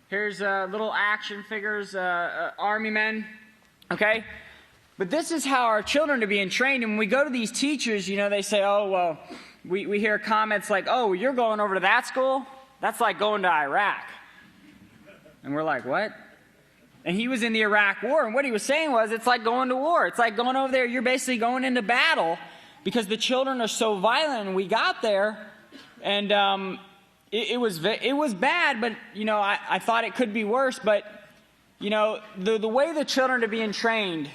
Here's little action figures, army men. Okay, but this is how our children are being trained. And when we go to these teachers, you know, they say, oh, well, we hear comments like, oh, you're going over to that school? That's like going to Iraq. And we're like, what? And he was in the Iraq war, and what he was saying was, it's like going to war. It's like going over there, you're basically going into battle because the children are so violent. And we got there, and it was bad, but, you know, I thought it could be worse. But, you know, the way the children are being trained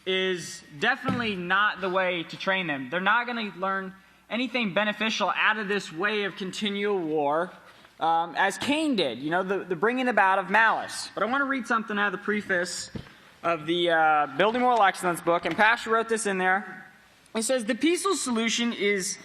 is definitely not the way to train them. They're not going to learn anything beneficial out of this way of continual war, as Cain did, you know, the bringing about of malice. But I want to read something out of the preface of the Building Moral Excellence book, and Pastor wrote this in there. It says, the peaceful solution is,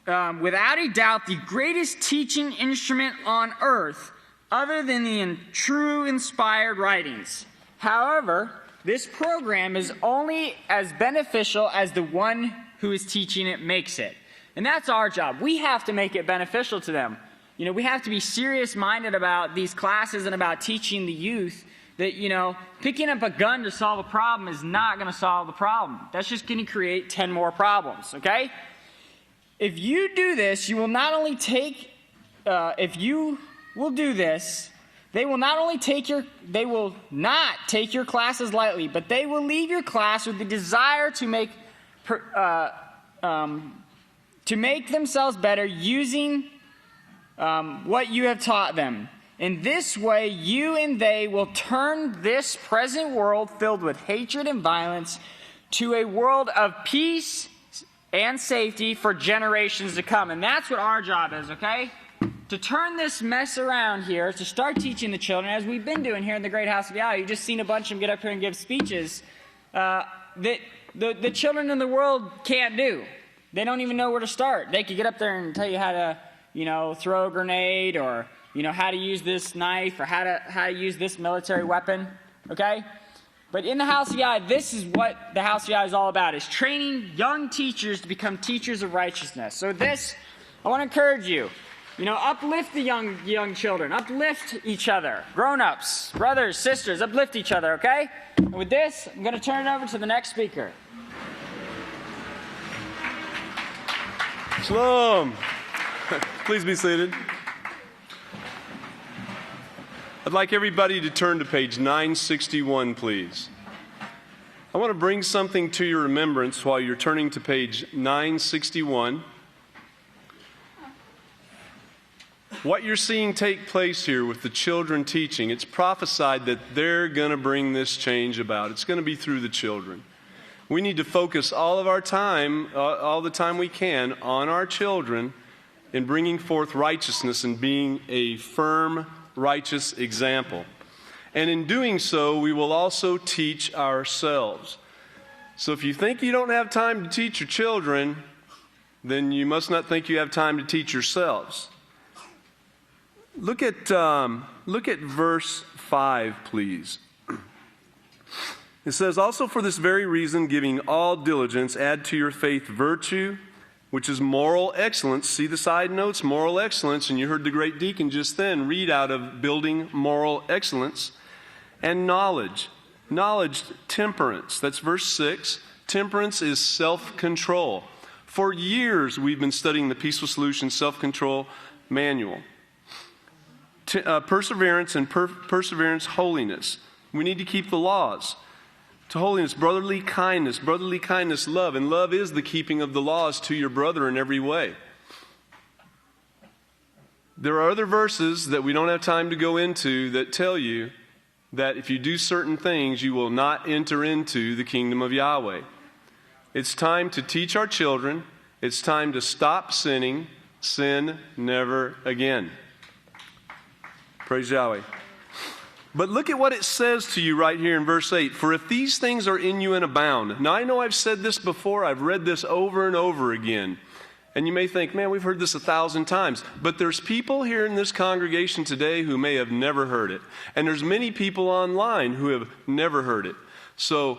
without a doubt, the greatest teaching instrument on earth, other than the true inspired writings. However, this program is only as beneficial as the one who is teaching it makes it. And that's our job. We have to make it beneficial to them. You know, we have to be serious-minded about these classes and about teaching the youth that, you know, picking up a gun to solve a problem is not going to solve the problem. That's just going to create 10 more problems, okay? If you do this, you will not only take, if you will do this, they will not take your classes lightly, but they will leave your class with the desire to make themselves better using what you have taught them. In this way, you and they will turn this present world filled with hatred and violence to a world of peace and safety for generations to come. And that's what our job is, okay? To turn this mess around here, to start teaching the children, as we've been doing here in the Great House of Yahweh. You've just seen a bunch of them get up here and give speeches that the children in the world can't do. They don't even know where to start. They could get up there and tell you how to, you know, throw a grenade, or, you know, how to use this knife, or how to use this military weapon, okay? But in the House of Yahweh, this is what the House of Yahweh is all about, is training young teachers to become teachers of righteousness. So this, I want to encourage you. You know, uplift the young children. Uplift each other. Grown-ups, brothers, sisters, uplift each other, okay? And with this, I'm going to turn it over to the next speaker. Shalom. Please be seated. I'd like everybody to turn to page 961, please. I want to bring something to your remembrance while you're turning to page 961. What you're seeing take place here with the children teaching, it's prophesied that they're going to bring this change about. It's going to be through the children. We need to focus all of our time, all the time we can, on our children in bringing forth righteousness and being a firm, righteous example. And in doing so, we will also teach ourselves. So if you think you don't have time to teach your children, then you must not think you have time to teach yourselves. Look at verse 5, please. It says, also for this very reason, giving all diligence, add to your faith virtue, which is moral excellence. See the side notes, moral excellence, and you heard the great deacon just then read out of building moral excellence. And knowledge, temperance. That's verse 6. Temperance is self-control. For years, we've been studying the Peaceful Solution Self-Control Manual. Perseverance and perseverance, holiness. We need to keep the laws. To holiness, brotherly kindness, love. And love is the keeping of the laws to your brother in every way. There are other verses that we don't have time to go into that tell you that if you do certain things, you will not enter into the kingdom of Yahweh. It's time to teach our children. It's time to stop sinning. Sin never again. Praise Yahweh. But look at what it says to you right here in verse 8. For if these things are in you and abound. Now I know I've said this before. I've read this over and over again. And you may think, man, we've heard this 1,000 times. But there's people here in this congregation today who may have never heard it. And there's many people online who have never heard it. So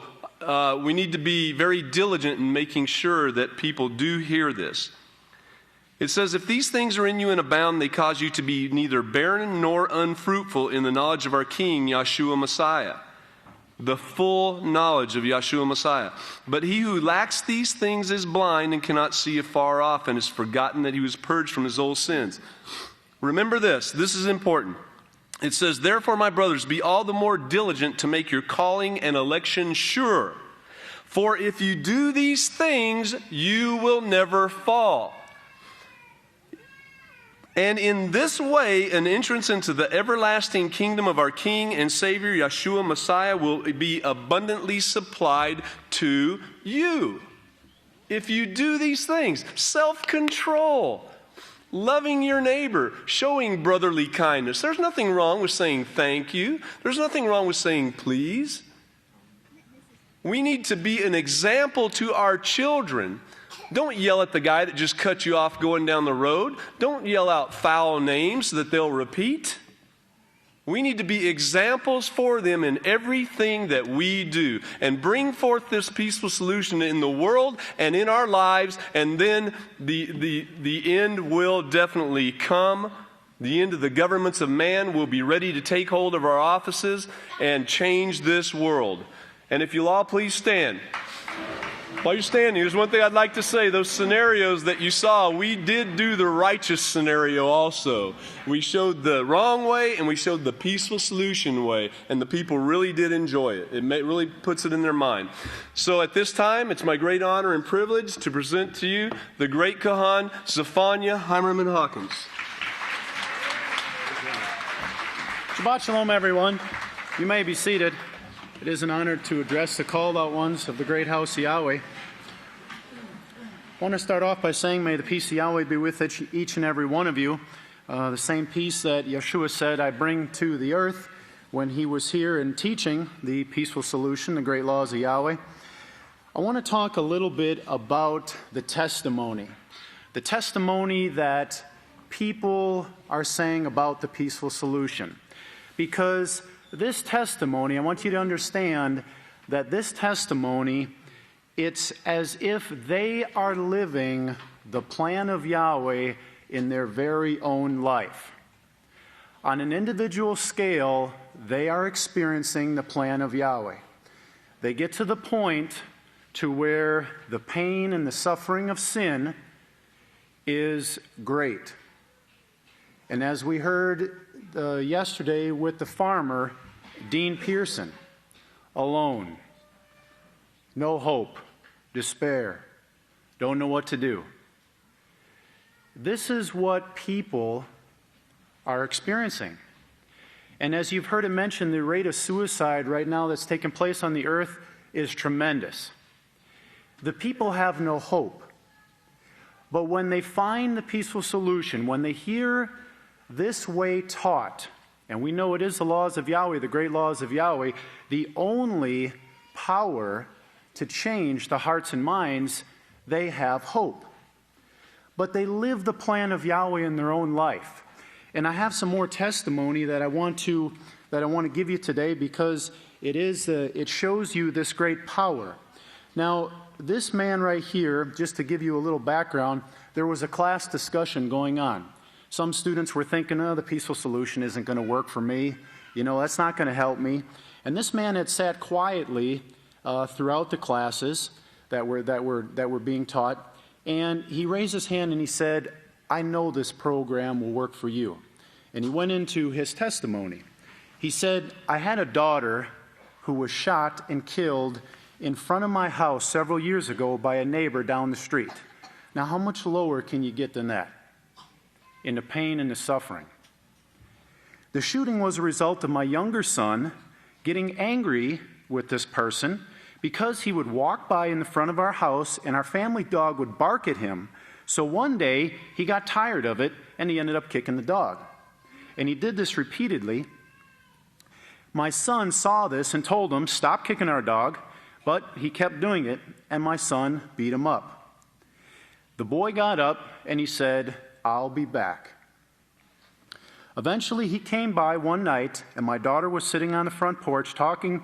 we need to be very diligent in making sure that people do hear this. It says, if these things are in you and abound, they cause you to be neither barren nor unfruitful in the knowledge of our King, Yahshua Messiah. The full knowledge of Yahshua Messiah. But he who lacks these things is blind and cannot see afar off and has forgotten that he was purged from his old sins. Remember this. This is important. It says, therefore, my brothers, be all the more diligent to make your calling and election sure. For if you do these things, you will never fall. And in this way, an entrance into the everlasting kingdom of our King and Savior, Yahshua Messiah, will be abundantly supplied to you. If you do these things, self-control, loving your neighbor, showing brotherly kindness. There's nothing wrong with saying thank you. There's nothing wrong with saying please. We need to be an example to our children. Don't yell at the guy that just cut you off going down the road. Don't yell out foul names that they'll repeat. We need to be examples for them in everything that we do and bring forth this peaceful solution in the world and in our lives, and then the end will definitely come. The end of the governments of man will be ready to take hold of our offices and change this world. And if you'll all please stand. While you're standing, there's one thing I'd like to say. Those scenarios that you saw, we did do the righteous scenario also. We showed the wrong way and we showed the peaceful solution way. And the people really did enjoy it. It really puts it in their mind. So at this time, it's my great honor and privilege to present to you the great Kahan, Zephaniah Heimerman Hawkins. Shabbat Shalom, everyone. You may be seated. It is an honor to address the called out ones of the great House of Yahweh. I want to start off by saying, may the peace of Yahweh be with each and every one of you. The same peace that Yeshua said, I bring to the earth when he was here and teaching the peaceful solution, the great laws of Yahweh. I want to talk a little bit about the testimony. The testimony that people are saying about the peaceful solution. Because this testimony, I want you to understand that this testimony, it's as if they are living the plan of Yahweh in their very own life. On an individual scale, they are experiencing the plan of Yahweh. They get to the point to where the pain and the suffering of sin is great. And as we heard yesterday with the farmer, Dean Pearson, alone, no hope, despair, don't know what to do. This is what people are experiencing. And as you've heard it mentioned, the rate of suicide right now that's taking place on the earth is tremendous. The people have no hope. But when they find the peaceful solution, when they hear this way taught, and we know it is the laws of Yahweh, the great laws of Yahweh, the only power to change the hearts and minds, they have hope. But they live the plan of Yahweh in their own life. And I have some more testimony that I want to give you today, because it shows you this great power. Now, this man right here, just to give you a little background, there was a class discussion going on. Some students were thinking, oh, the peaceful solution isn't going to work for me. You know, that's not going to help me. And this man had sat quietly throughout the classes that were being taught. And he raised his hand and he said, I know this program will work for you. And he went into his testimony. He said, I had a daughter who was shot and killed in front of my house several years ago by a neighbor down the street. Now, how much lower can you get than that? In the pain and the suffering. The shooting was a result of my younger son getting angry with this person because he would walk by in the front of our house and our family dog would bark at him. So one day he got tired of it and he ended up kicking the dog. And he did this repeatedly. My son saw this and told him, stop kicking our dog, but he kept doing it and my son beat him up. The boy got up and he said, I'll be back. Eventually, he came by one night, and my daughter was sitting on the front porch talking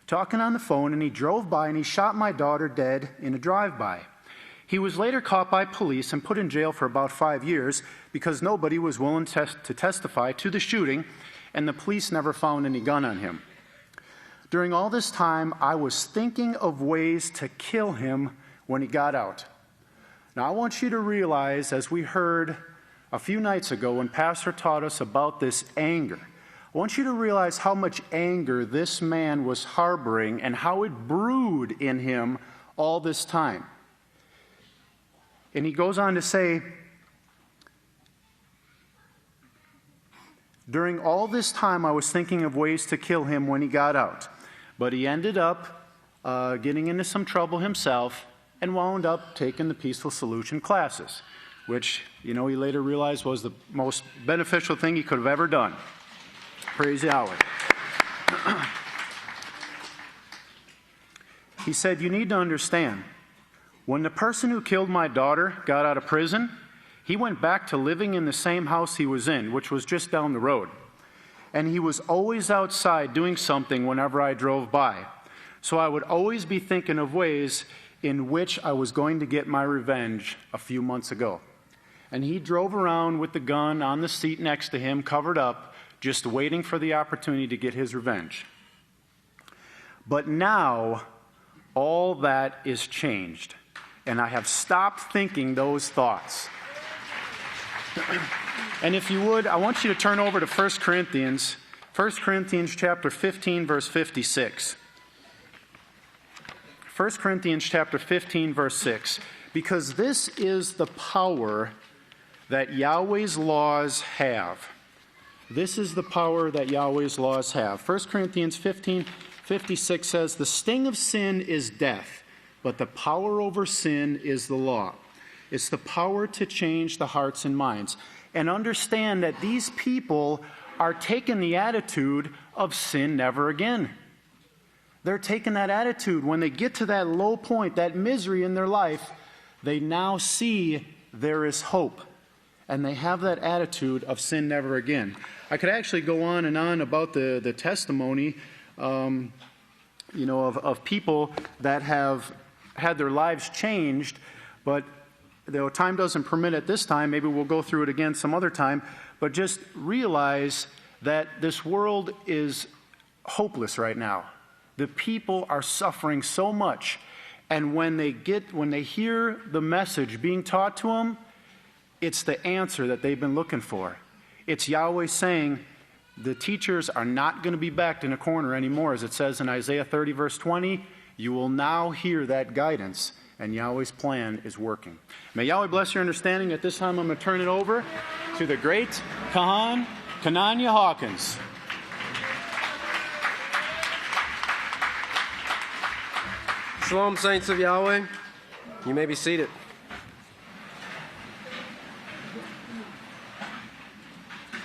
on the phone, and he drove by and he shot my daughter dead in a drive-by. He was later caught by police and put in jail for about 5 years because nobody was willing to testify to the shooting, and the police never found any gun on him. During all this time, I was thinking of ways to kill him when he got out. Now, I want you to realize, as we heard a few nights ago when Pastor taught us about this anger, I want you to realize how much anger this man was harboring and how it brewed in him all this time. And he goes on to say, during all this time, I was thinking of ways to kill him when he got out. But he ended up getting into some trouble himself and wound up taking the peaceful solution classes, which, he later realized was the most beneficial thing he could have ever done. Praise Yahweh. He said, you need to understand, when the person who killed my daughter got out of prison, he went back to living in the same house he was in, which was just down the road. And he was always outside doing something whenever I drove by. So I would always be thinking of ways in which I was going to get my revenge a few months ago. And he drove around with the gun on the seat next to him, covered up, just waiting for the opportunity to get his revenge. But now, all that is changed, and I have stopped thinking those thoughts. And if you would, I want you to turn over to 1 Corinthians chapter 15, verse 56. 1 Corinthians chapter 15, verse 6. Because this is the power that Yahweh's laws have. This is the power that Yahweh's laws have. 1 Corinthians 15, 56 says, the sting of sin is death, but the power over sin is the law. It's the power to change the hearts and minds. And understand that these people are taking the attitude of sin never again. They're taking that attitude. When they get to that low point, that misery in their life, they now see there is hope. And they have that attitude of sin never again. I could actually go on and on about the testimony of people that have had their lives changed, but though time doesn't permit at this time, maybe we'll go through it again some other time, but just realize that this world is hopeless right now. The people are suffering so much, and when they hear the message being taught to them, it's the answer that they've been looking for. It's Yahweh saying, the teachers are not going to be backed in a corner anymore, as it says in Isaiah 30, verse 20. You will now hear that guidance, and Yahweh's plan is working. May Yahweh bless your understanding. At this time, I'm going to turn it over to the great Kahan, Kananya Hawkins. Shalom, saints of Yahweh. You may be seated.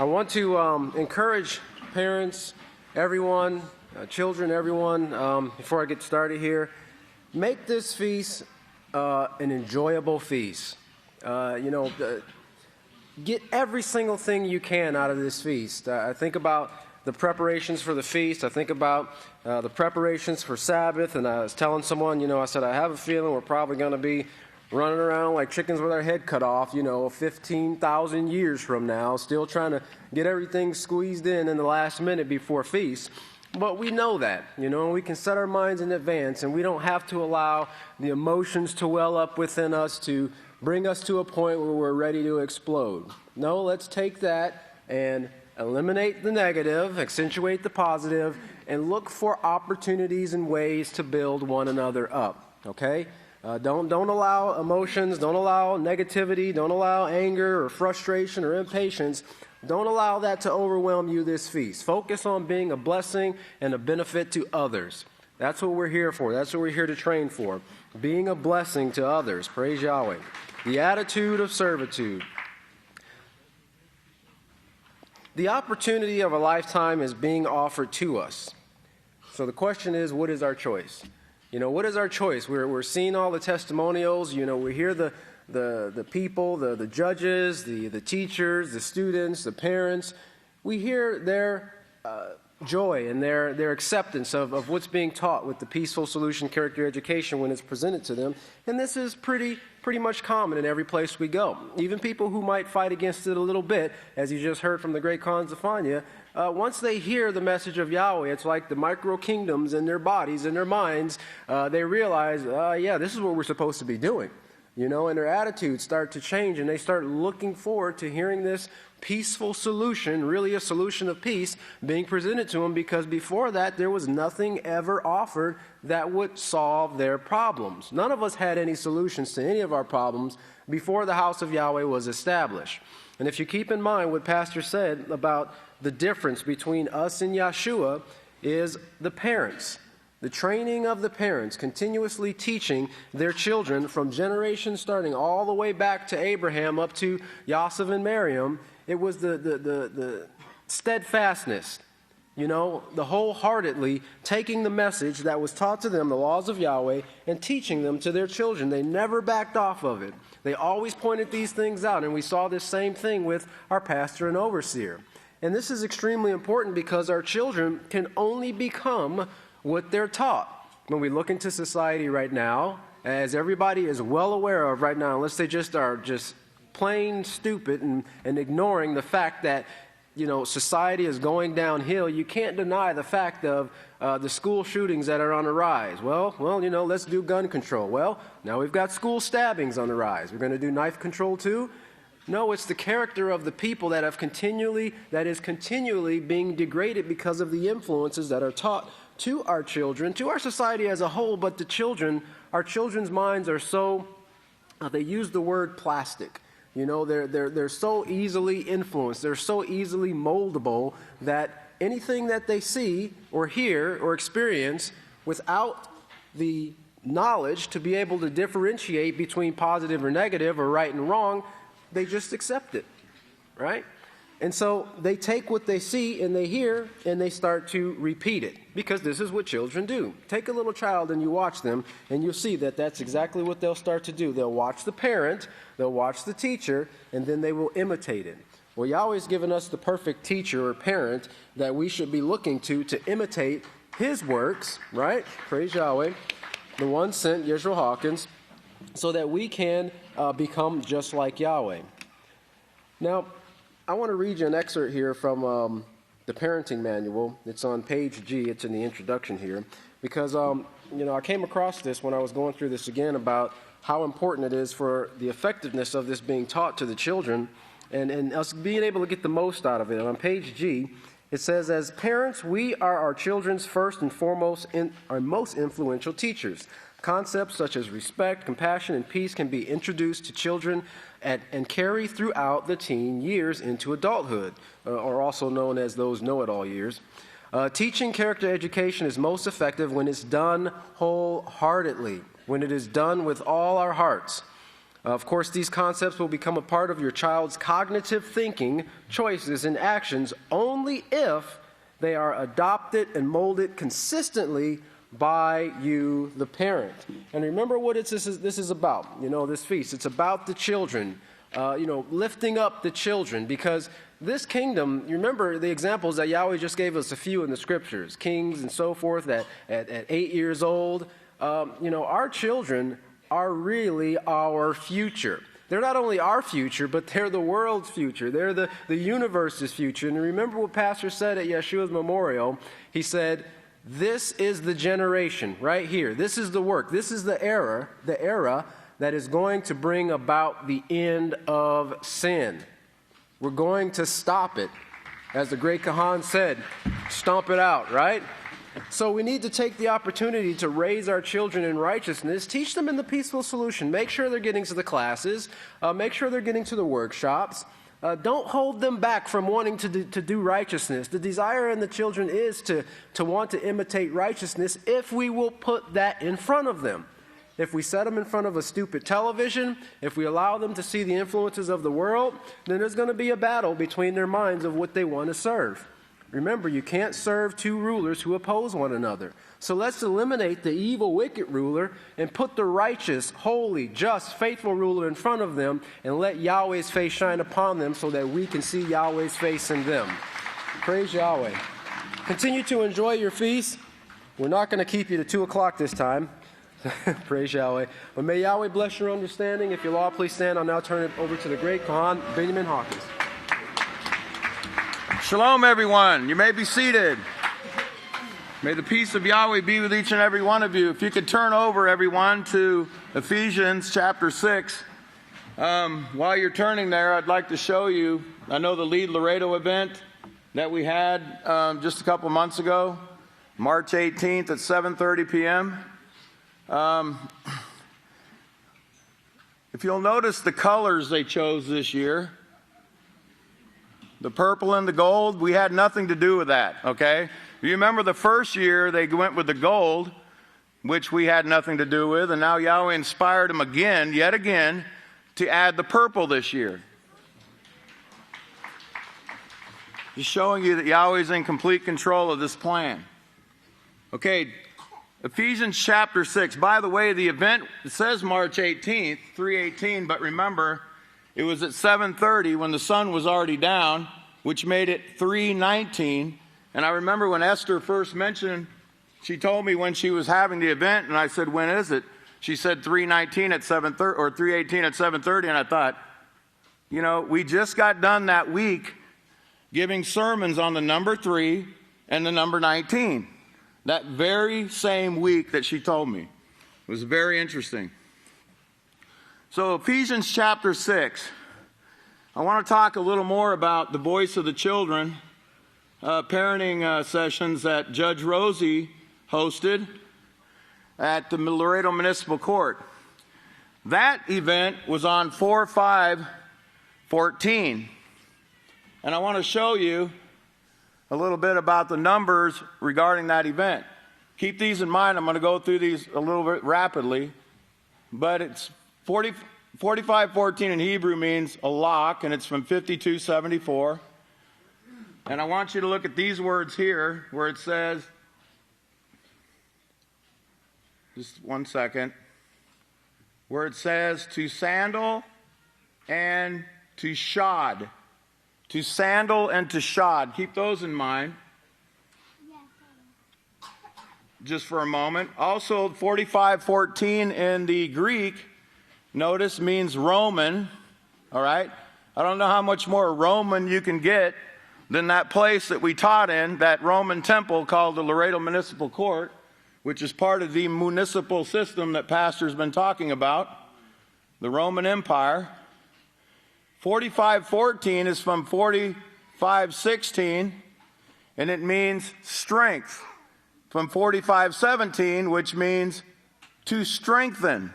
I want to encourage parents, everyone, children, everyone, before I get started here, make this feast an enjoyable feast. Get every single thing you can out of this feast. I think about the preparations for the feast. I think about the preparations for Sabbath. And I was telling someone, I said, I have a feeling we're probably going to be running around like chickens with our head cut off, 15,000 years from now, still trying to get everything squeezed in the last minute before feast. But we know that, we can set our minds in advance, and we don't have to allow the emotions to well up within us to bring us to a point where we're ready to explode. No, let's take that and eliminate the negative, accentuate the positive, and look for opportunities and ways to build one another up, okay? Don't allow emotions, don't allow negativity, don't allow anger or frustration or impatience. Don't allow that to overwhelm you this feast. Focus on being a blessing and a benefit to others. That's what we're here for. That's what we're here to train for. Being a blessing to others. Praise Yahweh. The attitude of servitude. The opportunity of a lifetime is being offered to us. So the question is, what is our choice? What is our choice? We're seeing all the testimonials. We hear the people, the judges, the teachers, the students, the parents. We hear their joy and their acceptance of what's being taught with the peaceful solution character education when it's presented to them. And this is pretty much common in every place we go. Even people who might fight against it a little bit, as you just heard from the great Khan Zephaniah, once they hear the message of Yahweh, it's like the micro kingdoms in their bodies, in their minds, they realize, this is what we're supposed to be doing. And their attitudes start to change, and they start looking forward to hearing this peaceful solution, really a solution of peace, being presented to them, because before that, there was nothing ever offered that would solve their problems. None of us had any solutions to any of our problems before the House of Yahweh was established. And if you keep in mind what Pastor said about the difference between us and Yeshua is the parents. The training of the parents, continuously teaching their children from generations starting all the way back to Abraham up to Yosef and Miriam. It was the steadfastness, the wholeheartedly taking the message that was taught to them, the laws of Yahweh, and teaching them to their children. They never backed off of it. They always pointed these things out, and we saw this same thing with our pastor and overseer. And this is extremely important because our children can only become what they're taught. When we look into society right now, as everybody is well aware of right now, unless they just are just plain stupid and ignoring the fact that society is going downhill, you can't deny the fact of the school shootings that are on the rise. Well, let's do gun control. Well, now we've got school stabbings on the rise. We're going to do knife control too? No, it's the character of the people that is continually being degraded because of the influences that are taught to our children, to our society as a whole, but our children's minds are so, they use the word plastic. They're so easily influenced, they're so easily moldable that anything that they see or hear or experience without the knowledge to be able to differentiate between positive or negative or right and wrong, they just accept it, right? And so they take what they see and they hear and they start to repeat it, because this is what children do. Take a little child and you watch them and you'll see that that's exactly what they'll start to do. They'll watch the parent, they'll watch the teacher, and then they will imitate it. Well, Yahweh's given us the perfect teacher or parent that we should be looking to imitate his works, right? Praise Yahweh. The one sent, Yisrayl Hawkins, so that we can become just like Yahweh. Now, I want to read you an excerpt here from the parenting manual. It's on page G. It's in the introduction here. Because, I came across this when I was going through this again about how important it is for the effectiveness of this being taught to the children and us being able to get the most out of it. And on page G, it says, as parents, we are our children's first and foremost our most influential teachers. Concepts such as respect, compassion, and peace can be introduced to children and carry throughout the teen years into adulthood, or also known as those know-it-all years. Teaching character education is most effective when it's done wholeheartedly, when it is done with all our hearts. Of course, these concepts will become a part of your child's cognitive thinking, choices, and actions only if they are adopted and molded consistently by you, the parent. And remember what this is about, this feast. It's about the children, lifting up the children, because this kingdom, you remember the examples that Yahweh just gave us a few in the scriptures, kings and so forth, that at 8 years old, our children are really our future. They're not only our future, but they're the world's future. They're the universe's future. And remember what Pastor said at Yeshua's memorial. He said, this is the generation right here. This is the work. This is the era that is going to bring about the end of sin. We're going to stop it. As the great Kahan said, stomp it out, right? So we need to take the opportunity to raise our children in righteousness, teach them in the peaceful solution, make sure they're getting to the classes, make sure they're getting to the workshops. Don't hold them back from wanting to do righteousness. The desire in the children is to want to imitate righteousness if we will put that in front of them. If we set them in front of a stupid television, if we allow them to see the influences of the world, then there's going to be a battle between their minds of what they want to serve. Remember, you can't serve two rulers who oppose one another. So let's eliminate the evil, wicked ruler and put the righteous, holy, just, faithful ruler in front of them and let Yahweh's face shine upon them so that we can see Yahweh's face in them. Praise Yahweh. Continue to enjoy your feast. We're not going to keep you to 2 o'clock this time. Praise Yahweh. But may Yahweh bless your understanding. If you'll all please stand, I'll now turn it over to the great Kohan, Benjamin Hawkins. Shalom, everyone. You may be seated. May the peace of Yahweh be with each and every one of you. If you could turn over, everyone, to Ephesians chapter 6. While you're turning there, I'd like to show you, I know the Lead Laredo event that we had just a couple months ago, March 18th at 7:30 p.m. If you'll notice the colors they chose this year, the purple and the gold, we had nothing to do with that, okay? You remember the first year they went with the gold, which we had nothing to do with, and now Yahweh inspired them again, yet again, to add the purple this year. Just showing you that Yahweh's in complete control of this plan. Okay, Ephesians chapter 6. By the way, the event, it says March 18th, 3:18, but remember, it was at 7:30 when the sun was already down, which made it 3:19. And I remember when Esther first mentioned, she told me when she was having the event, and I said, when is it? She said 3:19 at 7:30, or 3:18 at 7:30, and I thought, you know, we just got done that week giving sermons on the number 3 and the number 19. That very same week that she told me. It was very interesting. So Ephesians chapter 6. I want to talk a little more about the voice of the children, parenting sessions that Judge Rosie hosted at the Laredo Municipal Court. That event was on 4/5/14. And I want to show you a little bit about the numbers regarding that event. Keep these in mind. I'm going to go through these a little bit rapidly. But it's 45:14 in Hebrew means a lock, and it's from 52:74. And I want you to look at these words here where it says, just one second, where it says to sandal and to shod. To sandal and to shod. Keep those in mind. Just for a moment. Also, 45:14 in the Greek, notice, means Roman. All right? I don't know how much more Roman you can get than that place that we taught in, that Roman temple called the Laredo Municipal Court, which is part of the municipal system that Pastor's been talking about, the Roman Empire. 45:14 is from 45:16, and it means strength. From 45:17, which means to strengthen.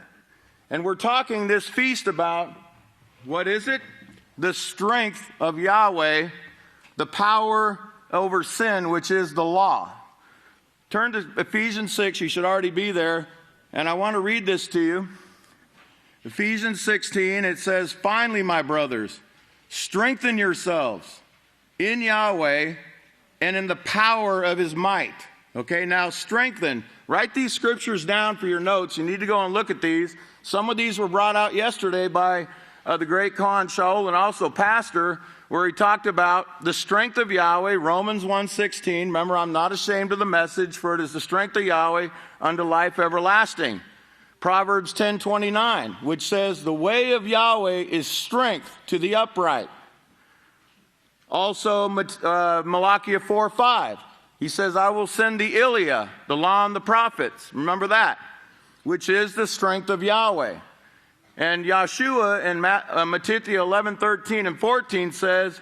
And we're talking this feast about, what is it? The strength of Yahweh, the power over sin, which is the law. Turn to Ephesians 6. You should already be there. And I want to read this to you. Ephesians 16, it says, finally, my brothers, strengthen yourselves in Yahweh and in the power of his might. Okay, now strengthen. Write these scriptures down for your notes. You need to go and look at these. Some of these were brought out yesterday by the great Khan Shaul and also Pastor, where he talked about the strength of Yahweh, Romans 1:16. Remember, I'm not ashamed of the message, for it is the strength of Yahweh unto life everlasting. Proverbs 10:29, which says, the way of Yahweh is strength to the upright. Also, Malachi 4:5. He says, I will send the Iliah, the law and the prophets. Remember that, which is the strength of Yahweh. And Yeshua in Matthew 11:13 and 14 says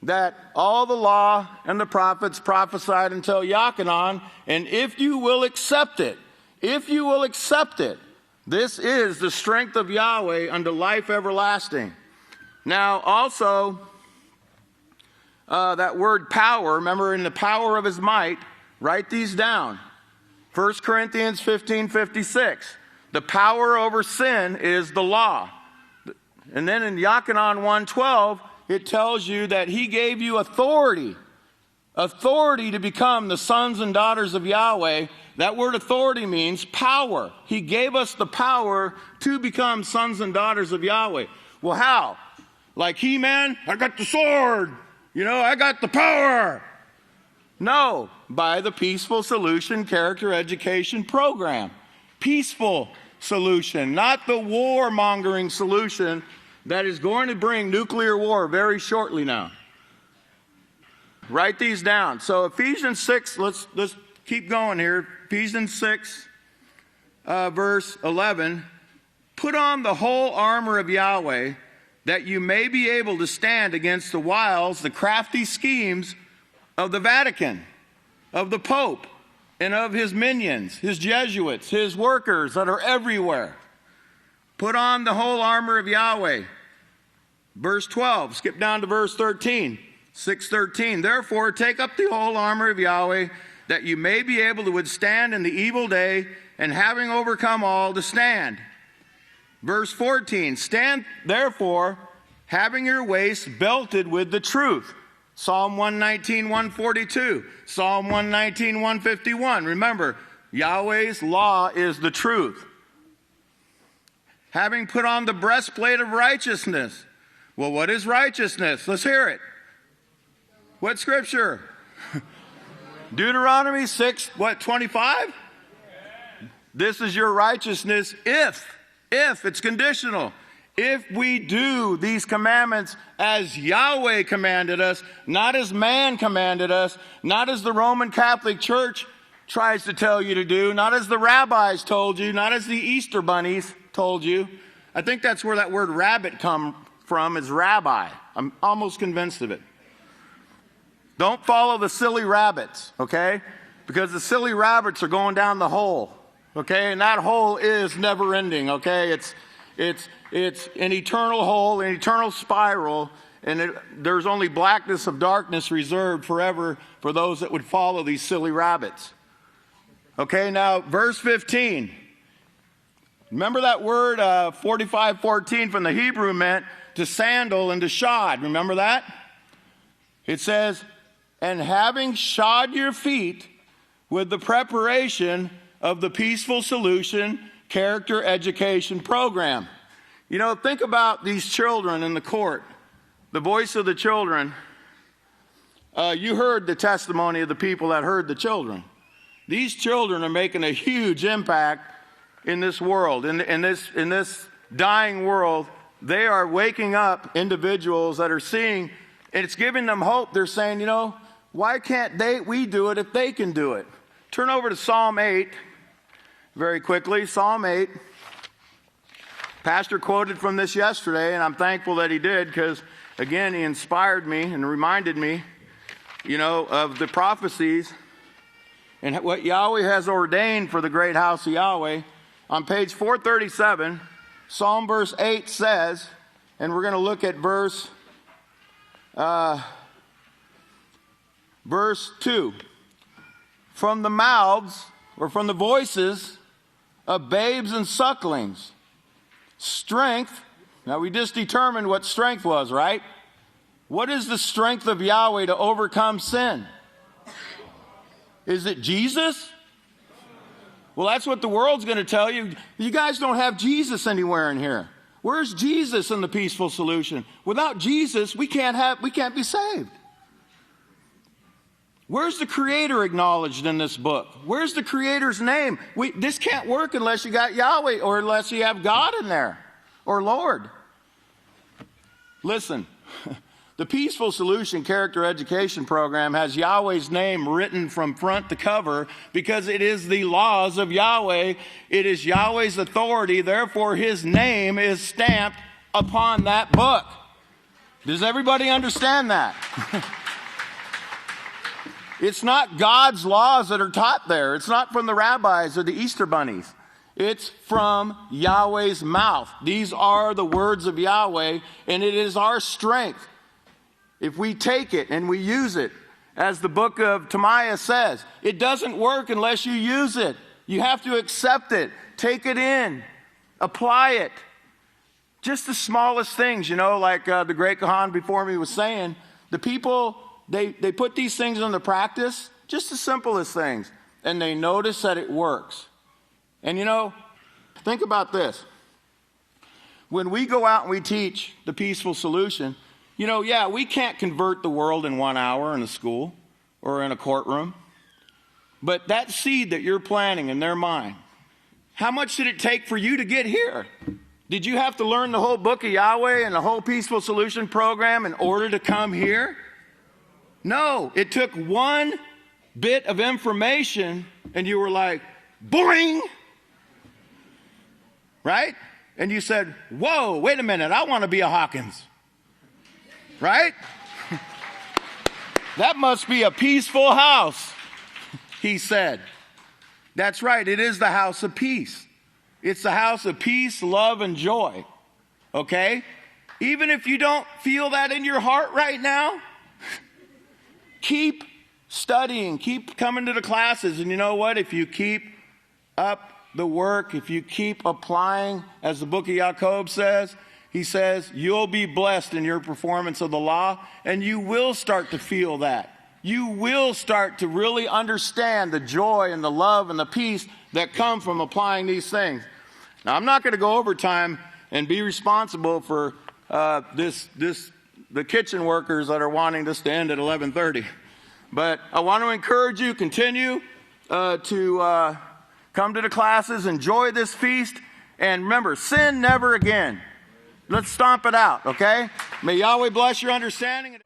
that all the law and the prophets prophesied until Yachanan, and if you will accept it, this is the strength of Yahweh unto life everlasting. Now also, that word power, remember, in the power of his might, write these down. 1 Corinthians 15:56. The power over sin is the law. And then in Yachanan 1:12, it tells you that he gave you authority to become the sons and daughters of Yahweh. That word authority means power. He gave us the power to become sons and daughters of Yahweh. Well, how? Like He-Man? I got the sword. I got the power. No, by the Peaceful Solution Character Education Program. Peaceful solution, not the warmongering solution that is going to bring nuclear war very shortly now. Write these down. So Ephesians 6, let's keep going here. Ephesians 6, verse 11. Put on the whole armor of Yahweh, that you may be able to stand against the wiles, the crafty schemes of the Vatican, of the Pope, and of his minions, his Jesuits, his workers that are everywhere. Put on the whole armor of Yahweh. Verse 12, skip down to verse 13. 6:13, therefore take up the whole armor of Yahweh, that you may be able to withstand in the evil day, and having overcome all, to stand. Verse 14, stand therefore, having your waist belted with the truth. Psalm 119, 142. Psalm 119, 151. Remember, Yahweh's law is the truth. Having put on the breastplate of righteousness. Well, what is righteousness? Let's hear it. What scripture? Deuteronomy 6:25? This is your righteousness if it's conditional. If we do these commandments as Yahweh commanded us, not as man commanded us, not as the Roman Catholic Church tries to tell you to do, not as the rabbis told you, not as the Easter bunnies told you. I think that's where that word rabbit come from, is rabbi. I'm almost convinced of it. Don't follow the silly rabbits, okay? Because the silly rabbits are going down the hole, okay? And that hole is never ending, okay? It's an eternal hole, an eternal spiral, and there's only blackness of darkness reserved forever for those that would follow these silly rabbits. Okay, now verse 15. Remember that word 45:14 from the Hebrew meant to sandal and to shod. Remember that? It says, and having shod your feet with the preparation of the Peaceful Solution Character Education Program. You know, think about these children in the court. The voice of the children. You heard the testimony of the people that heard the children. These children are making a huge impact in this world, in this dying world. They are waking up individuals that are seeing, and it's giving them hope. They're saying, you know, why can't we do it if they can do it? Turn over to Psalm 8 very quickly. Psalm 8. Pastor quoted from this yesterday, and I'm thankful that he did, because, again, he inspired me and reminded me, you know, of the prophecies and what Yahweh has ordained for the great house of Yahweh. On page 437, Psalm verse 8 says, and we're going to look at verse 2. From the mouths, or from the voices of babes and sucklings, strength. Now we just determined what strength was, right? What is the strength of Yahweh to overcome sin? Is it Jesus? Well, that's what the world's going to tell you. You guys don't have Jesus anywhere in here. Where's Jesus in the Peaceful Solution? Without Jesus, we can't be saved. Where's the Creator acknowledged in this book? Where's the Creator's name? This can't work unless you got Yahweh, or unless you have God in there, or Lord. Listen, the Peaceful Solution Character Education Program has Yahweh's name written from front to cover because it is the laws of Yahweh. It is Yahweh's authority. Therefore, His name is stamped upon that book. Does everybody understand that? It's not God's laws that are taught there. It's not from the rabbis or the Easter bunnies. It's from Yahweh's mouth. These are the words of Yahweh, and it is our strength. If we take it and we use it, as the book of Timaeus says, it doesn't work unless you use it. You have to accept it, take it in, apply it. Just the smallest things, you know, like the great Kahan before me was saying, the people, they put these things into practice, just the simplest things, and they notice that it works. And you know, think about this. When we go out and we teach the Peaceful Solution, you know, yeah, we can't convert the world in 1 hour in a school or in a courtroom. But that seed that you're planting in their mind, how much did it take for you to get here? Did you have to learn the whole book of Yahweh and the whole Peaceful Solution program in order to come here? No, it took one bit of information and you were like, boing! Right? And you said, whoa, wait a minute, I want to be a Hawkins. Right? That must be a peaceful house, he said. That's right, it is the house of peace. It's the house of peace, love, and joy. Okay? Even if you don't feel that in your heart right now, keep studying, keep coming to the classes. And you know what? If you keep up the work, if you keep applying, as the book of Jacob says, he says you'll be blessed in your performance of the law, and you will start to feel that. You will start to really understand the joy and the love and the peace that come from applying these things. Now, I'm not going to go overtime and be responsible for the kitchen workers that are wanting this to end at 11:30. But I want to encourage you, continue to come to the classes, enjoy this feast, and remember, sin never again. Let's stomp it out, okay? May Yahweh bless your understanding.